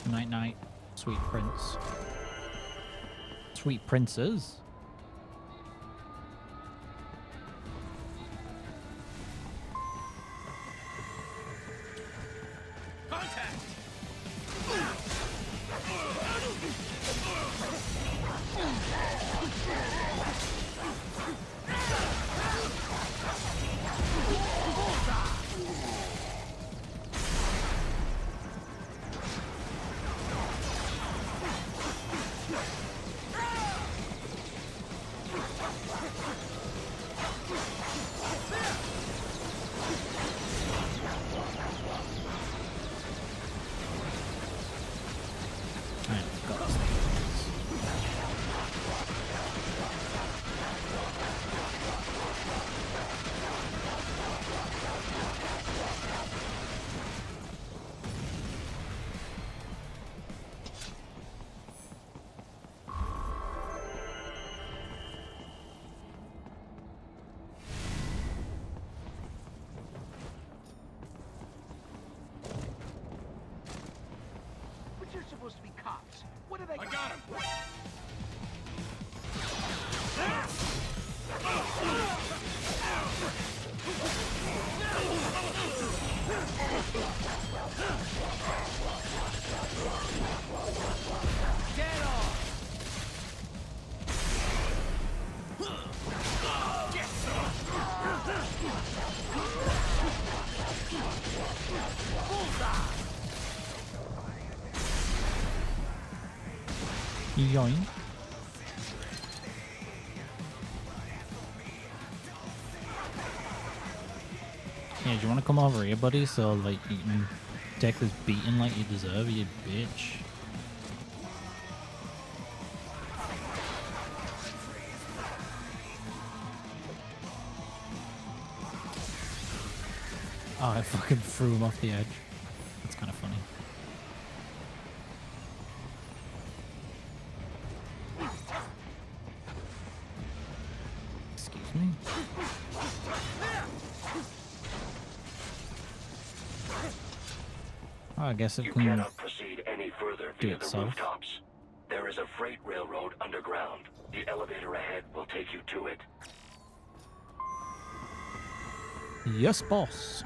there. Night night, sweet prince. Sweet princes. Yoink. Yeah, do you want to come over here, buddy? So, like, you can take this beating like you deserve, you bitch. Oh, I fucking threw him off the edge. That's kind of funny. Excuse me. Oh, I guess it You can cannot proceed any further do via the itself. rooftops. There is a freight railroad underground. The elevator ahead will take you to it. Yes, boss.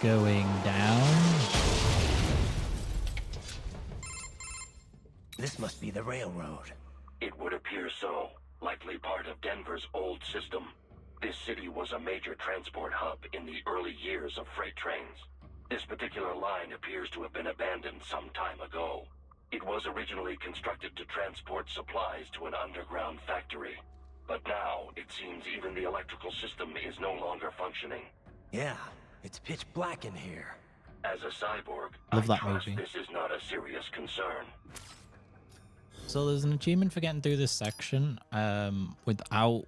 Going down. This must be the railroad. It would appear so. Likely part of Denver's old system. This city was a major transport hub in the early years of freight trains. This particular line appears to have been abandoned some time ago. It was originally constructed to transport supplies to an underground factory. But now, it seems even the electrical system is no longer functioning. Yeah, it's pitch black in here. As a cyborg, Love I that trust movie. this is not a serious concern. So there's an achievement for getting through this section without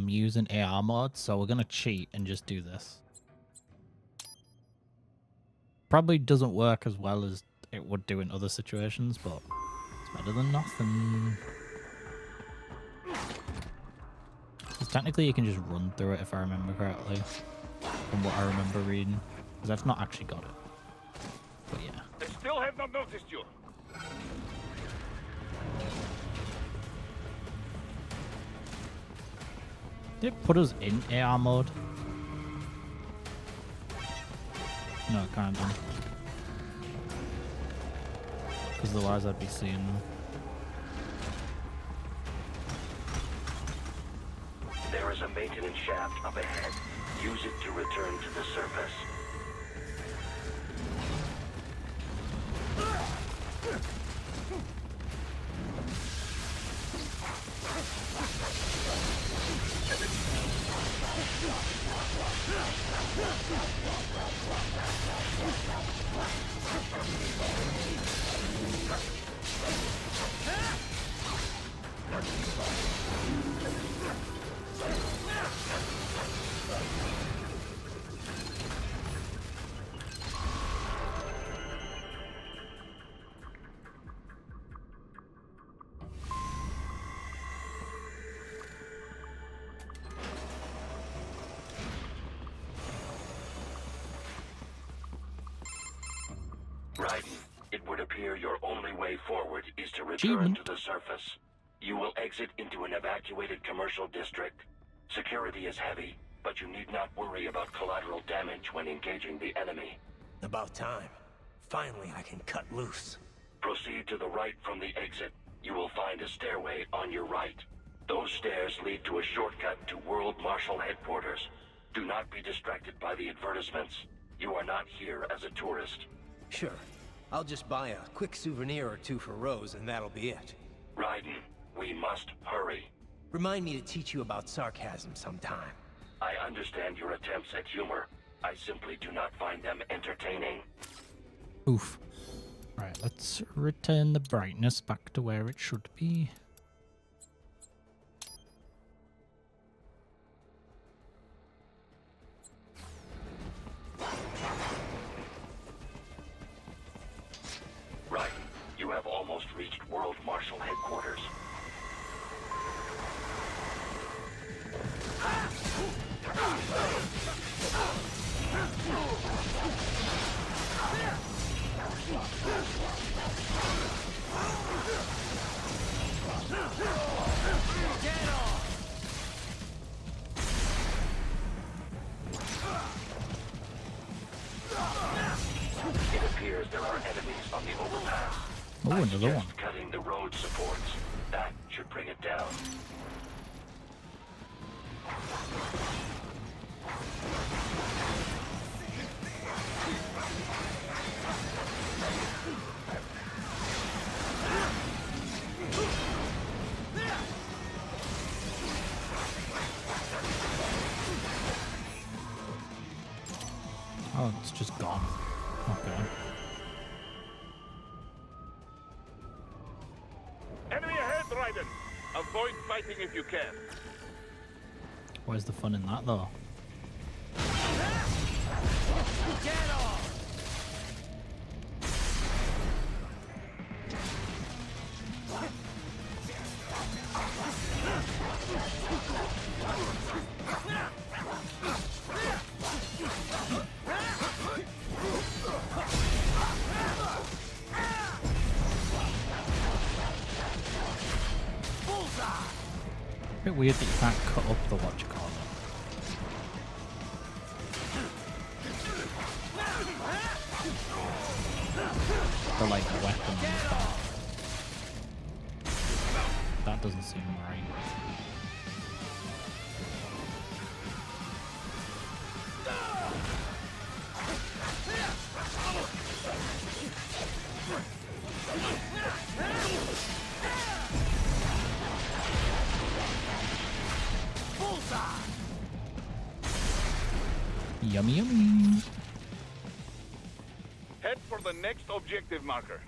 using AR mods, so we're gonna cheat and just do this. Probably doesn't work as well as it would do in other situations, but it's better than nothing. 'Cause technically you can just run through it if I remember correctly, from what I remember reading, because I've not actually got it. But yeah. I still have not noticed you. Did it put us in AR mode? No, it can't do. Because otherwise I'd be seeing them. There is a maintenance shaft up ahead. Use it to return to the surface. Raiden, it would appear your only way forward is to return Achievement. to the surface. You will exit into an evacuated commercial district. Security is heavy, but you need not worry about collateral damage when engaging the enemy. About time. Finally, I can cut loose. Proceed to the right from the exit. You will find a stairway on your right. Those stairs lead to a shortcut to World Marshal Headquarters. Do not be distracted by the advertisements. You are not here as a tourist. Sure. I'll just buy a quick souvenir or two for Rose, and that'll be it. Raiden, we must hurry. Remind me to teach you about sarcasm sometime. I understand your attempts at humor. I simply do not find them entertaining. Oof. Right, let's return the brightness back to where it should be. Raiden, you have almost reached World Marshal Headquarters. It appears appears there are enemies on the overpass. Oh, I another one. suggest cutting the road supports. That should bring it down. Oh, it's just gone. Okay. Enemy ahead, Raiden! Avoid fighting if you can. Where's the fun in that, though? Get off! Bit weird that you can't cut up the what you call it. The like weapon and stuff. That doesn't seem right. Yummy, yummy. Head for the next objective marker.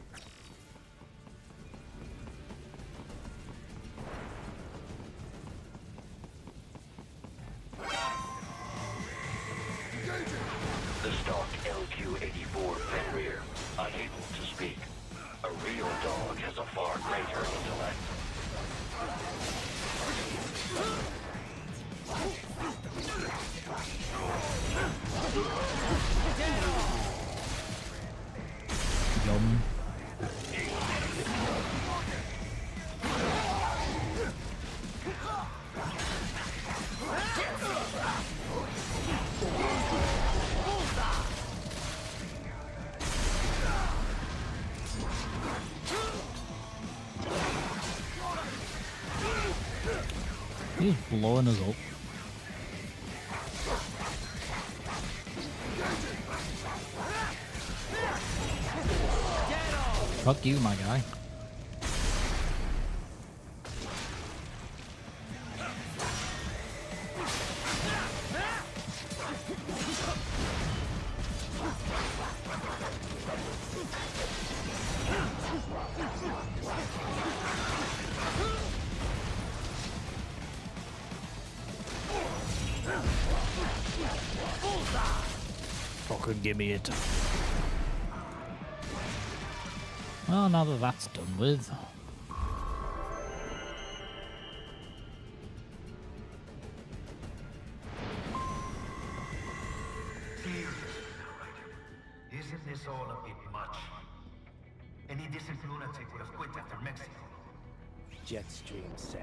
The stock LQ-84 Fenrir, unable to speak. A real dog has a far greater intellect. Yum. He's blowing us up. Fuck you, my guy. Fucking give me it. Well, now that that's done with. Isn't this all a bit much? Any decent lunatic would have quit after Mexico. Jetstream, Sam.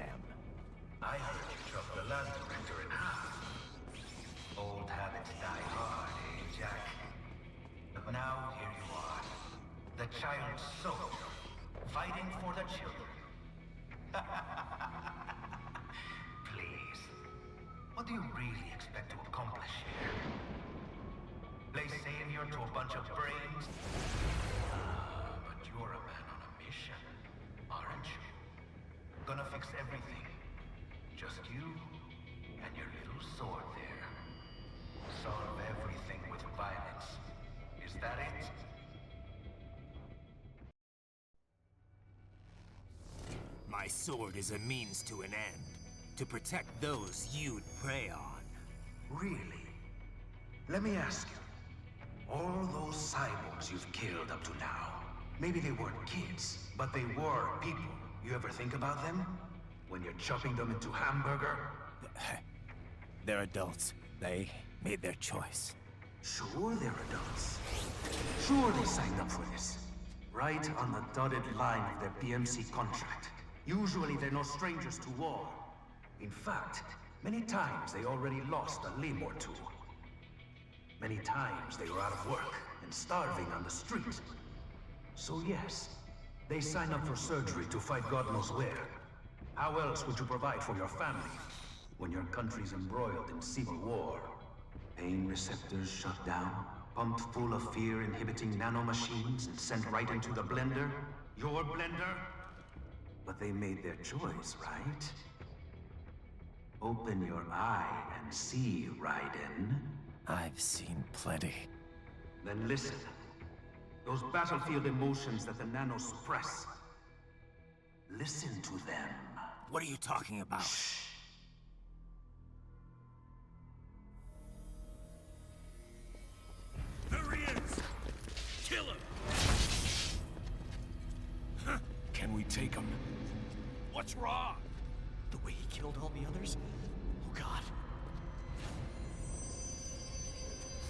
I heard you chopped the land director in half. Old habits die hard, eh, Jack? But now here you are. The child's soul. Fighting for the children. Please. What do you really expect to accomplish here? Play savior to a bunch of brains? But you're a man on a mission, aren't you? Gonna fix everything. Just you and your little sword there. Solve everything with violence. Is that it? My sword is a means to an end. To protect those you'd prey on. Really? Let me ask you. All those cyborgs you've killed up to now, maybe they weren't kids, but they were people. You ever think about them? When you're chopping them into hamburger? They're adults. They made their choice. Sure they're adults. Sure they signed up for this. Right on the dotted line of their PMC contract. Usually they're no strangers to war. In fact, many times they already lost a limb or two. Many times they were out of work, and starving on the street. So yes, they sign up for surgery to fight God knows where. How else would you provide for your family when your country's embroiled in civil war? Pain receptors shut down, pumped full of fear-inhibiting nanomachines and sent right into the blender? Your blender? But they made their choice, right? Open your eye and see, Raiden. I've seen plenty. Then listen. Those battlefield emotions that the nanos suppress. Listen to them. What are you talking about? Shh. There he is! Kill him! Huh. Can we take him? What's wrong? The way he killed all the others? Oh God.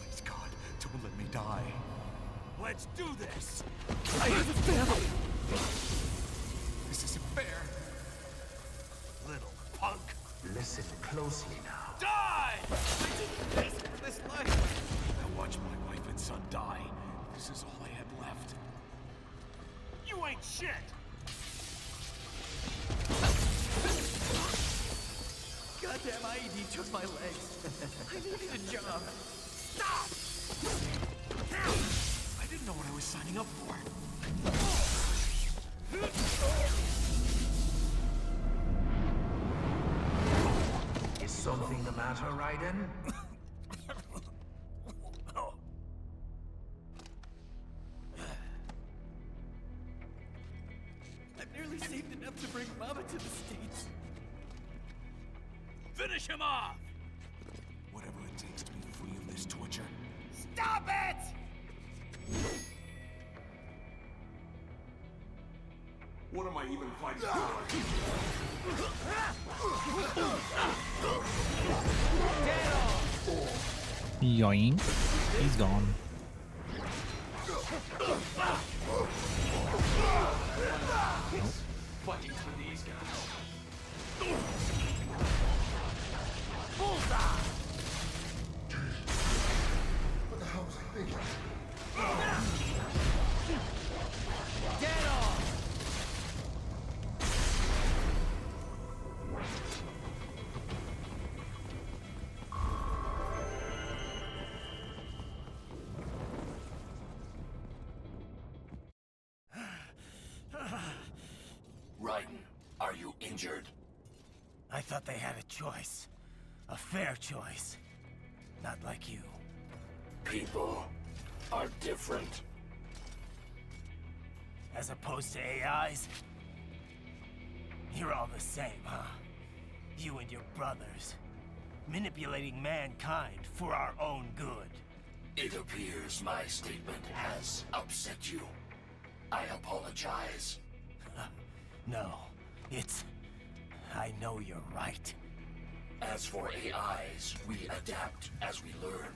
Please God, don't let me die. Let's do this! I have a family! This isn't fair. Little punk! Listen closely now. Die! I didn't face this life. I watched my wife and son die. This is all I had left. You ain't shit! Goddamn IED took my legs. I needed a job. Stop! I didn't know what I was signing up for. Is something the matter, Raiden? I've nearly saved enough to bring Mama to the States. Finish him off! Whatever it takes to be free of this torture. Stop it! What am I even fighting for? Yoink. He's gone. Fighting for these guys. Bullseye! What the hell was I thinking? Get off! Raiden, are you injured? I thought they had a choice. A fair choice. Not like you. People are different. As opposed to AIs? You're all the same, huh? You and your brothers. Manipulating mankind for our own good. It appears my statement has upset you. I apologize. No, it's... I know you're right. As for AIs, we adapt as we learn.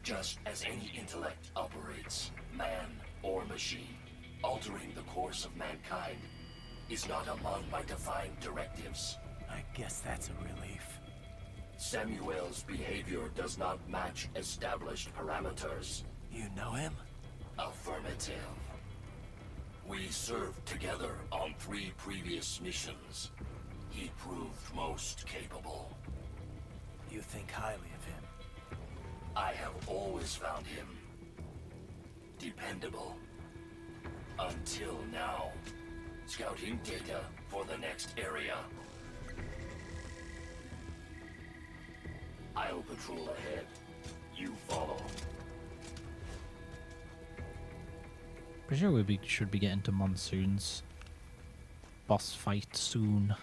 Just as any intellect operates, man or machine. Altering the course of mankind is not among my defined directives. I guess that's a relief. Samuel's behavior does not match established parameters. You know him? Affirmative. We served together on 3 previous missions. He proved most capable. You think highly of him? I have always found him dependable. Until now. Scouting data for the next area. I'll patrol ahead. You follow. Pretty sure we should be getting to Monsoon's boss fight soon.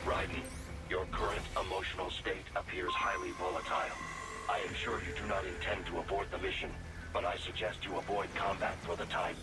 Raiden, your current emotional state appears highly volatile. I am sure you do not intend to abort the mission, but I suggest you avoid combat for the time.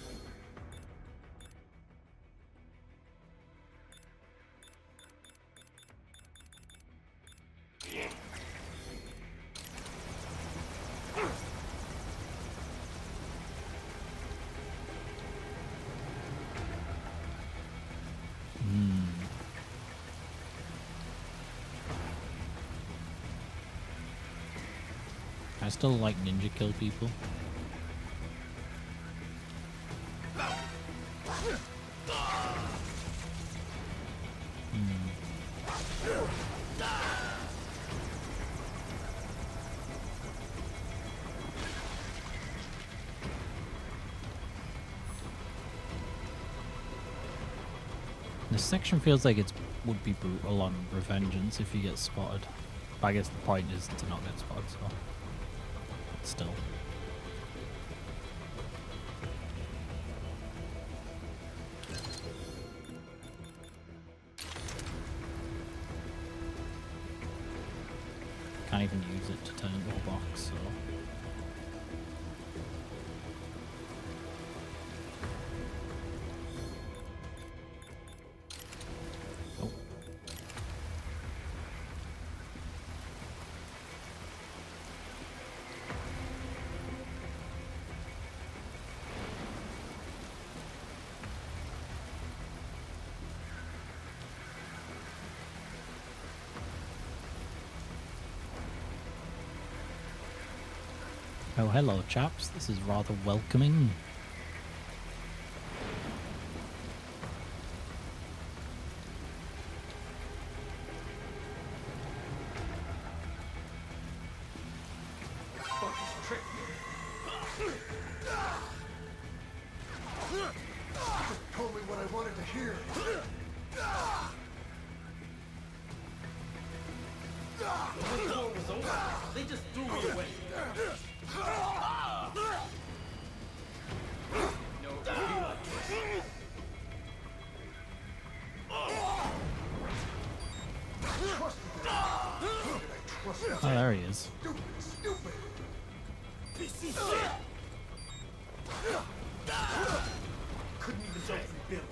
still like ninja kill people. This section feels like it would be brutal on Revengeance if you get spotted. But I guess the point is to not get spotted, so still. Can't even use it to turn into a box, so. Oh, hello chaps, this is rather welcoming. Told me what I wanted to hear. The war was over. They just threw me away. Oh, there he is. Stupid. Piece of shit. Couldn't even self-rebuild.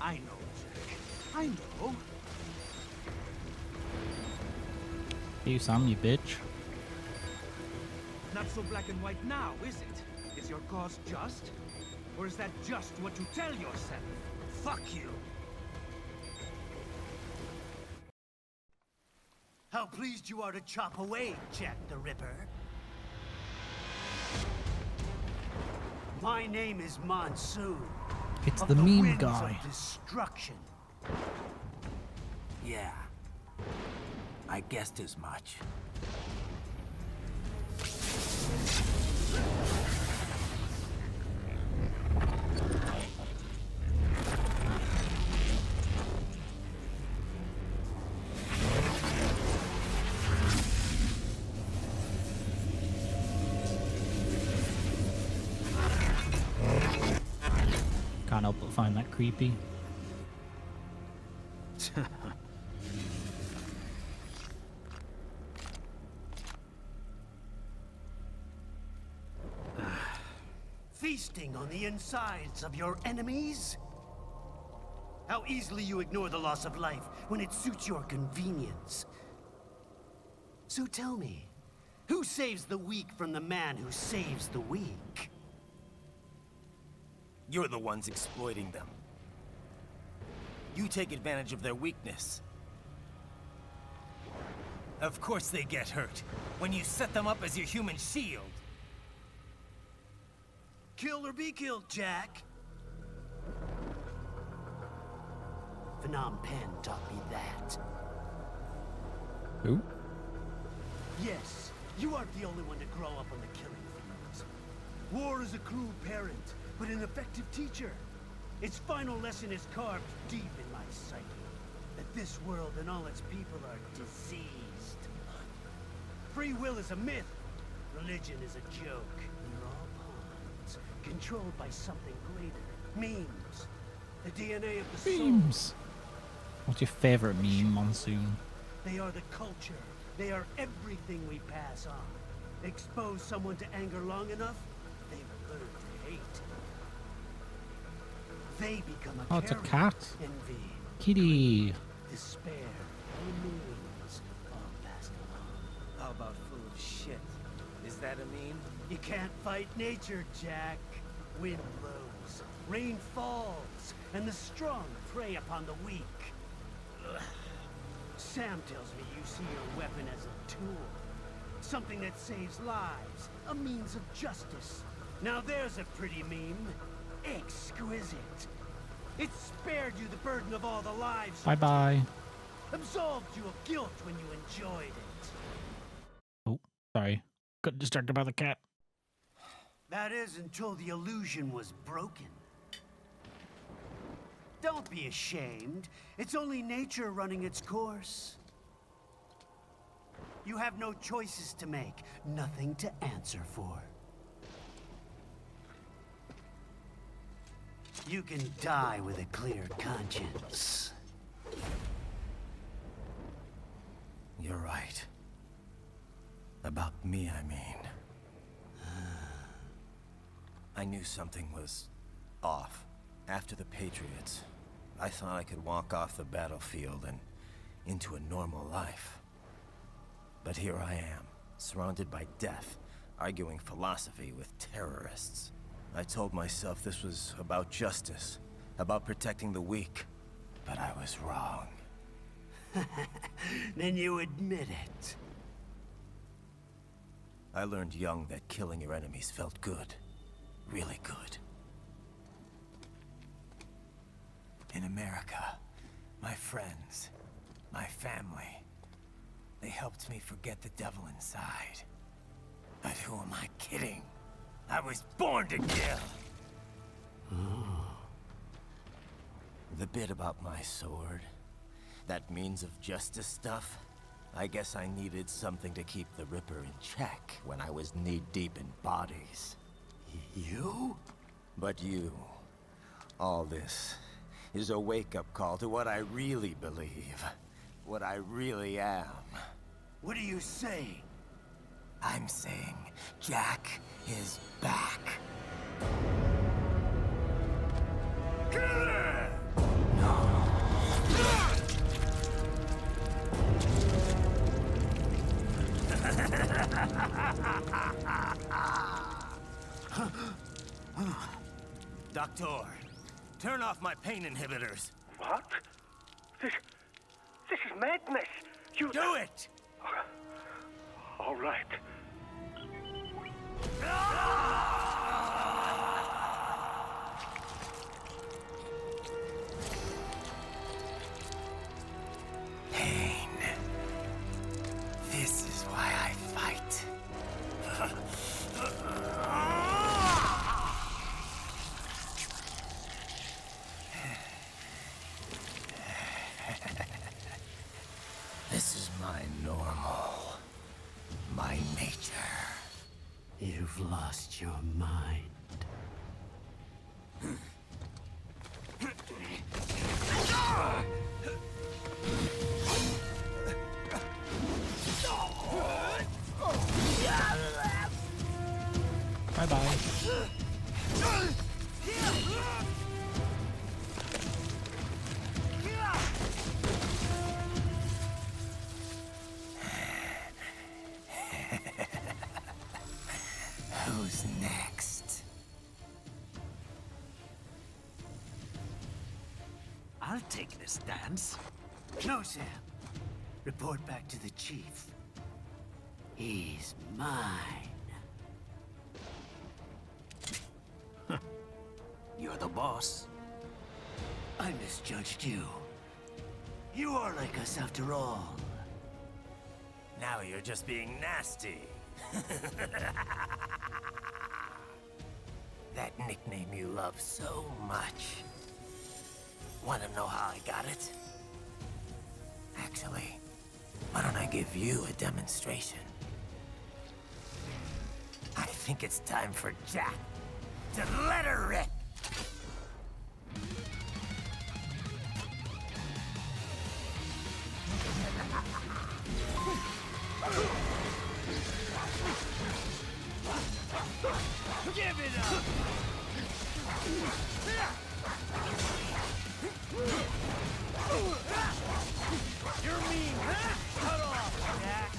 I know, Jack. I know. You Sam, you bitch. Not so black and white now, is it? Is your cause just? Or is that just what you tell yourself? Fuck you. How pleased you are to chop away, Jack the Ripper. My name is Monsoon. It's of the meme winds guy. Of destruction. Yeah. I guessed as much. Can't help but find that creepy. Feasting on the insides of your enemies? How easily you ignore the loss of life when it suits your convenience. So tell me, who saves the weak from the man who saves the weak? You're the ones exploiting them. You take advantage of their weakness. Of course they get hurt when you set them up as your human shield. Kill or be killed, Jack. Phnom Penh taught me that. Who? Yes, you aren't the only one to grow up on the killing fields. War is a cruel parent, but an effective teacher. Its final lesson is carved deep in my psyche. That this world and all its people are diseased. Free will is a myth. Religion is a joke. We're all pawns, controlled by something greater. Memes. The DNA of the soul. Memes. What's your favorite meme, Monsoon? They are the culture. They are everything we pass on. Expose someone to anger long enough, they will learn to hate. They become a Oh, it's a carrier. cat. Envy, Kitty. despair, memes, all passed along. How about full of shit? Is that a meme? You can't fight nature, Jack. Wind blows, rain falls, and the strong prey upon the weak. Sam tells me you see your weapon as a tool. Something that saves lives. A means of justice. Now there's a pretty meme. Exquisite. It spared you the burden of all the lives. Bye-bye. Absolved you of guilt when you enjoyed it. Oh, sorry. Got distracted by the cat. That is until the illusion was broken. Don't be ashamed. It's only nature running its course. You have no choices to make, nothing to answer for. You can die with a clear conscience. You're right. About me, I mean. I knew something was off. After the Patriots, I thought I could walk off the battlefield and into a normal life. But here I am, surrounded by death, arguing philosophy with terrorists. I told myself this was about justice, about protecting the weak, but I was wrong. Then you admit it. I learned young that killing your enemies felt good. Really good. In America, my friends, my family, they helped me forget the devil inside. But who am I kidding? I was born to kill! The bit about my sword, that means of justice stuff, I guess I needed something to keep the Ripper in check when I was knee-deep in bodies. You? But you, all this, is a wake-up call to what I really believe. What I really am. What are you saying? I'm saying Jack is back. Doctor, turn off my pain inhibitors. What? This is madness. You do it. All right. Pain. This is why I fight. This is my normal. My nature. You've lost your mind. Bye-bye. Who's next? I'll take this dance. No, Sam. Report back to the chief. He's mine. You're the boss. I misjudged you. You are like us after all. Now you're just being nasty. That nickname you love so much. Want to know how I got it? Actually, why don't I give you a demonstration? I think it's time for Jack to let her rip. Give it up! You're mean, huh? Cut off, Jack!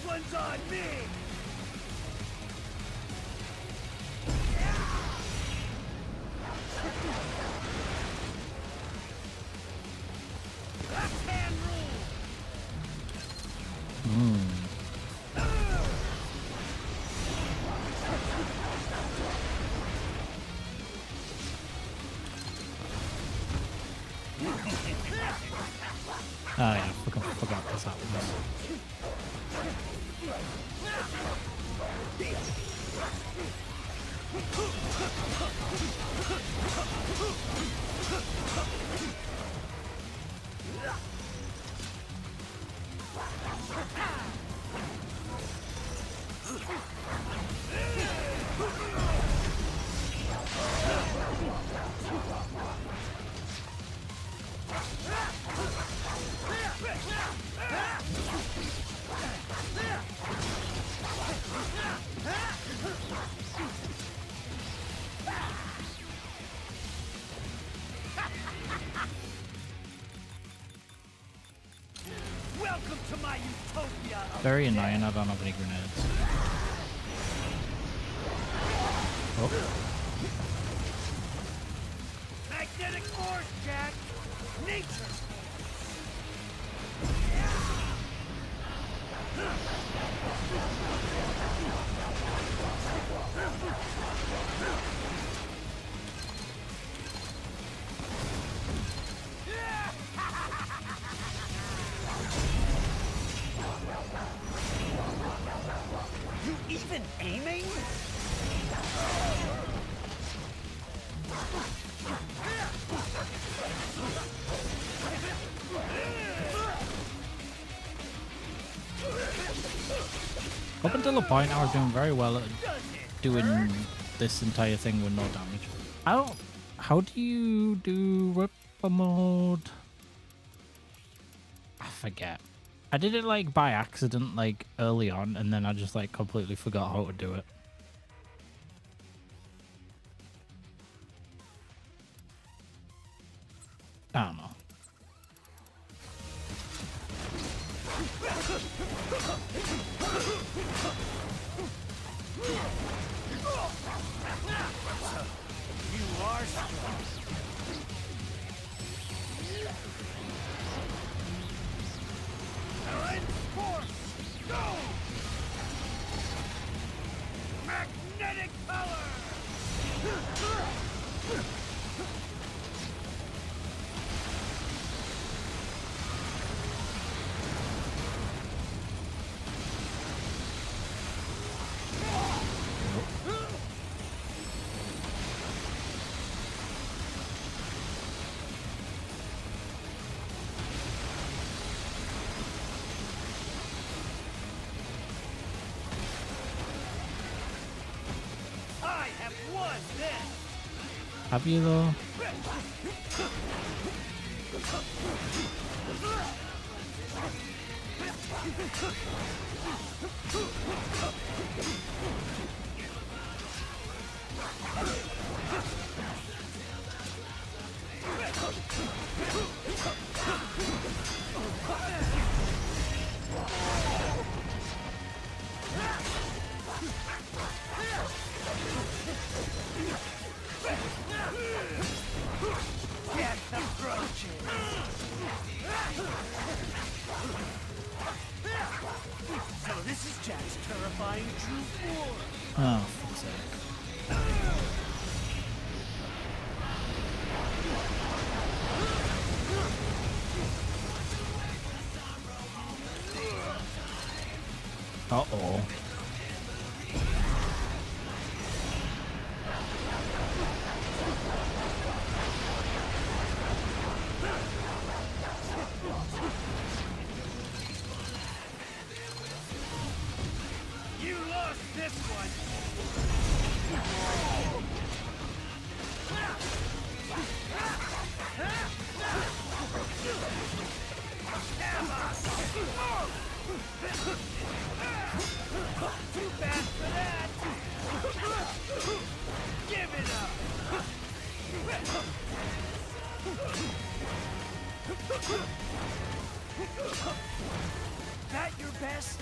one's on me! Left-hand rule! Oh yeah, forgot this happens. Welcome to my utopia! Very annoying, I don't have any grenades. Oh. Magnetic force, Jack! Nature! You even aiming? Up until the point, I was doing very well at doing this entire thing with no damage. I don't... How do you do Ripper mode? I forget. I did it like by accident like early on, and then I just like completely forgot how to do it. I don't know. You are strong. Current force, go! Magnetic power! I have won this! Have you though? Get approaching! So this is Jack's terrifying true form. Oh, for fuck's sake. Uh-oh. You lost this one! Too bad for that! Give it up! That your best?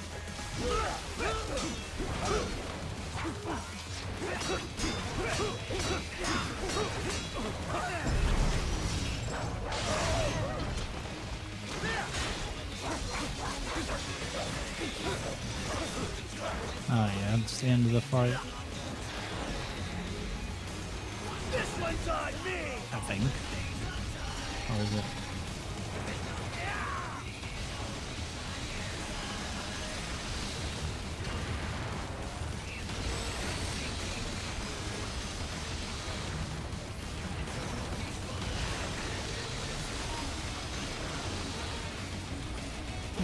Oh yeah, it's the end of the fight. This one's on me! I think. Or is it?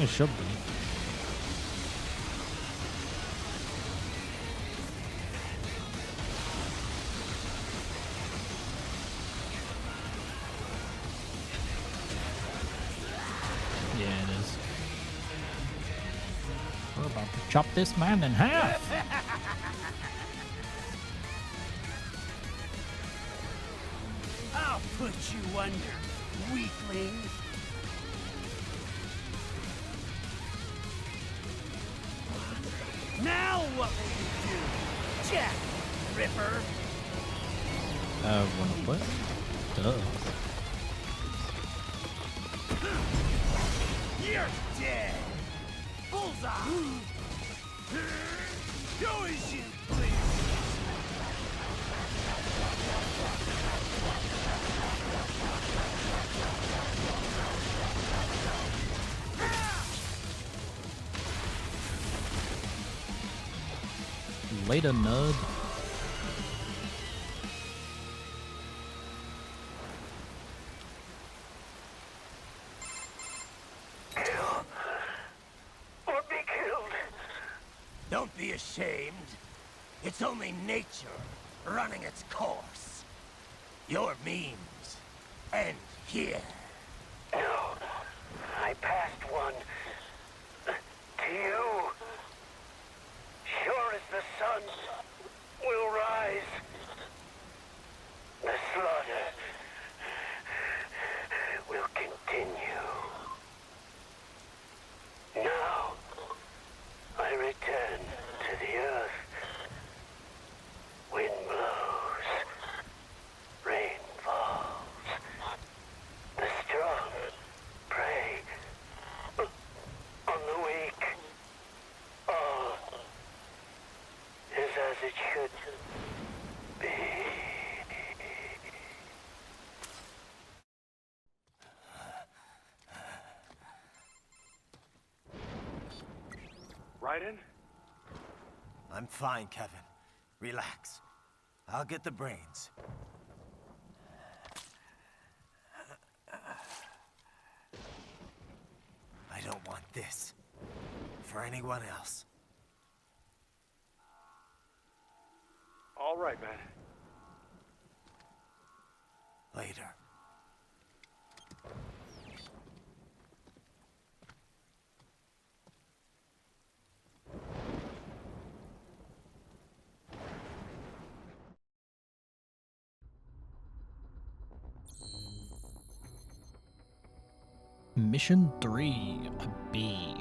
It should be. Yeah, it is. We're about to chop this man in half. I'll put you under, weakling. Now what will you do, Jack Ripper? Wanna play? Duh. You're dead! Bullseye! Do as you please! Later, nerd. Or be killed! Don't be ashamed. It's only nature running its course. Your memes end here. No, I passed one. To you. Sure as the sun will rise. The slaughter will continue. Now, I return to the earth. Wind blows. Rain falls. The strong prey on the weak. All is as it should be. Raiden? I'm fine, Kevin. Relax. I'll get the brains. I don't want this for anyone else. All right, man. Later. Mission 3, a B.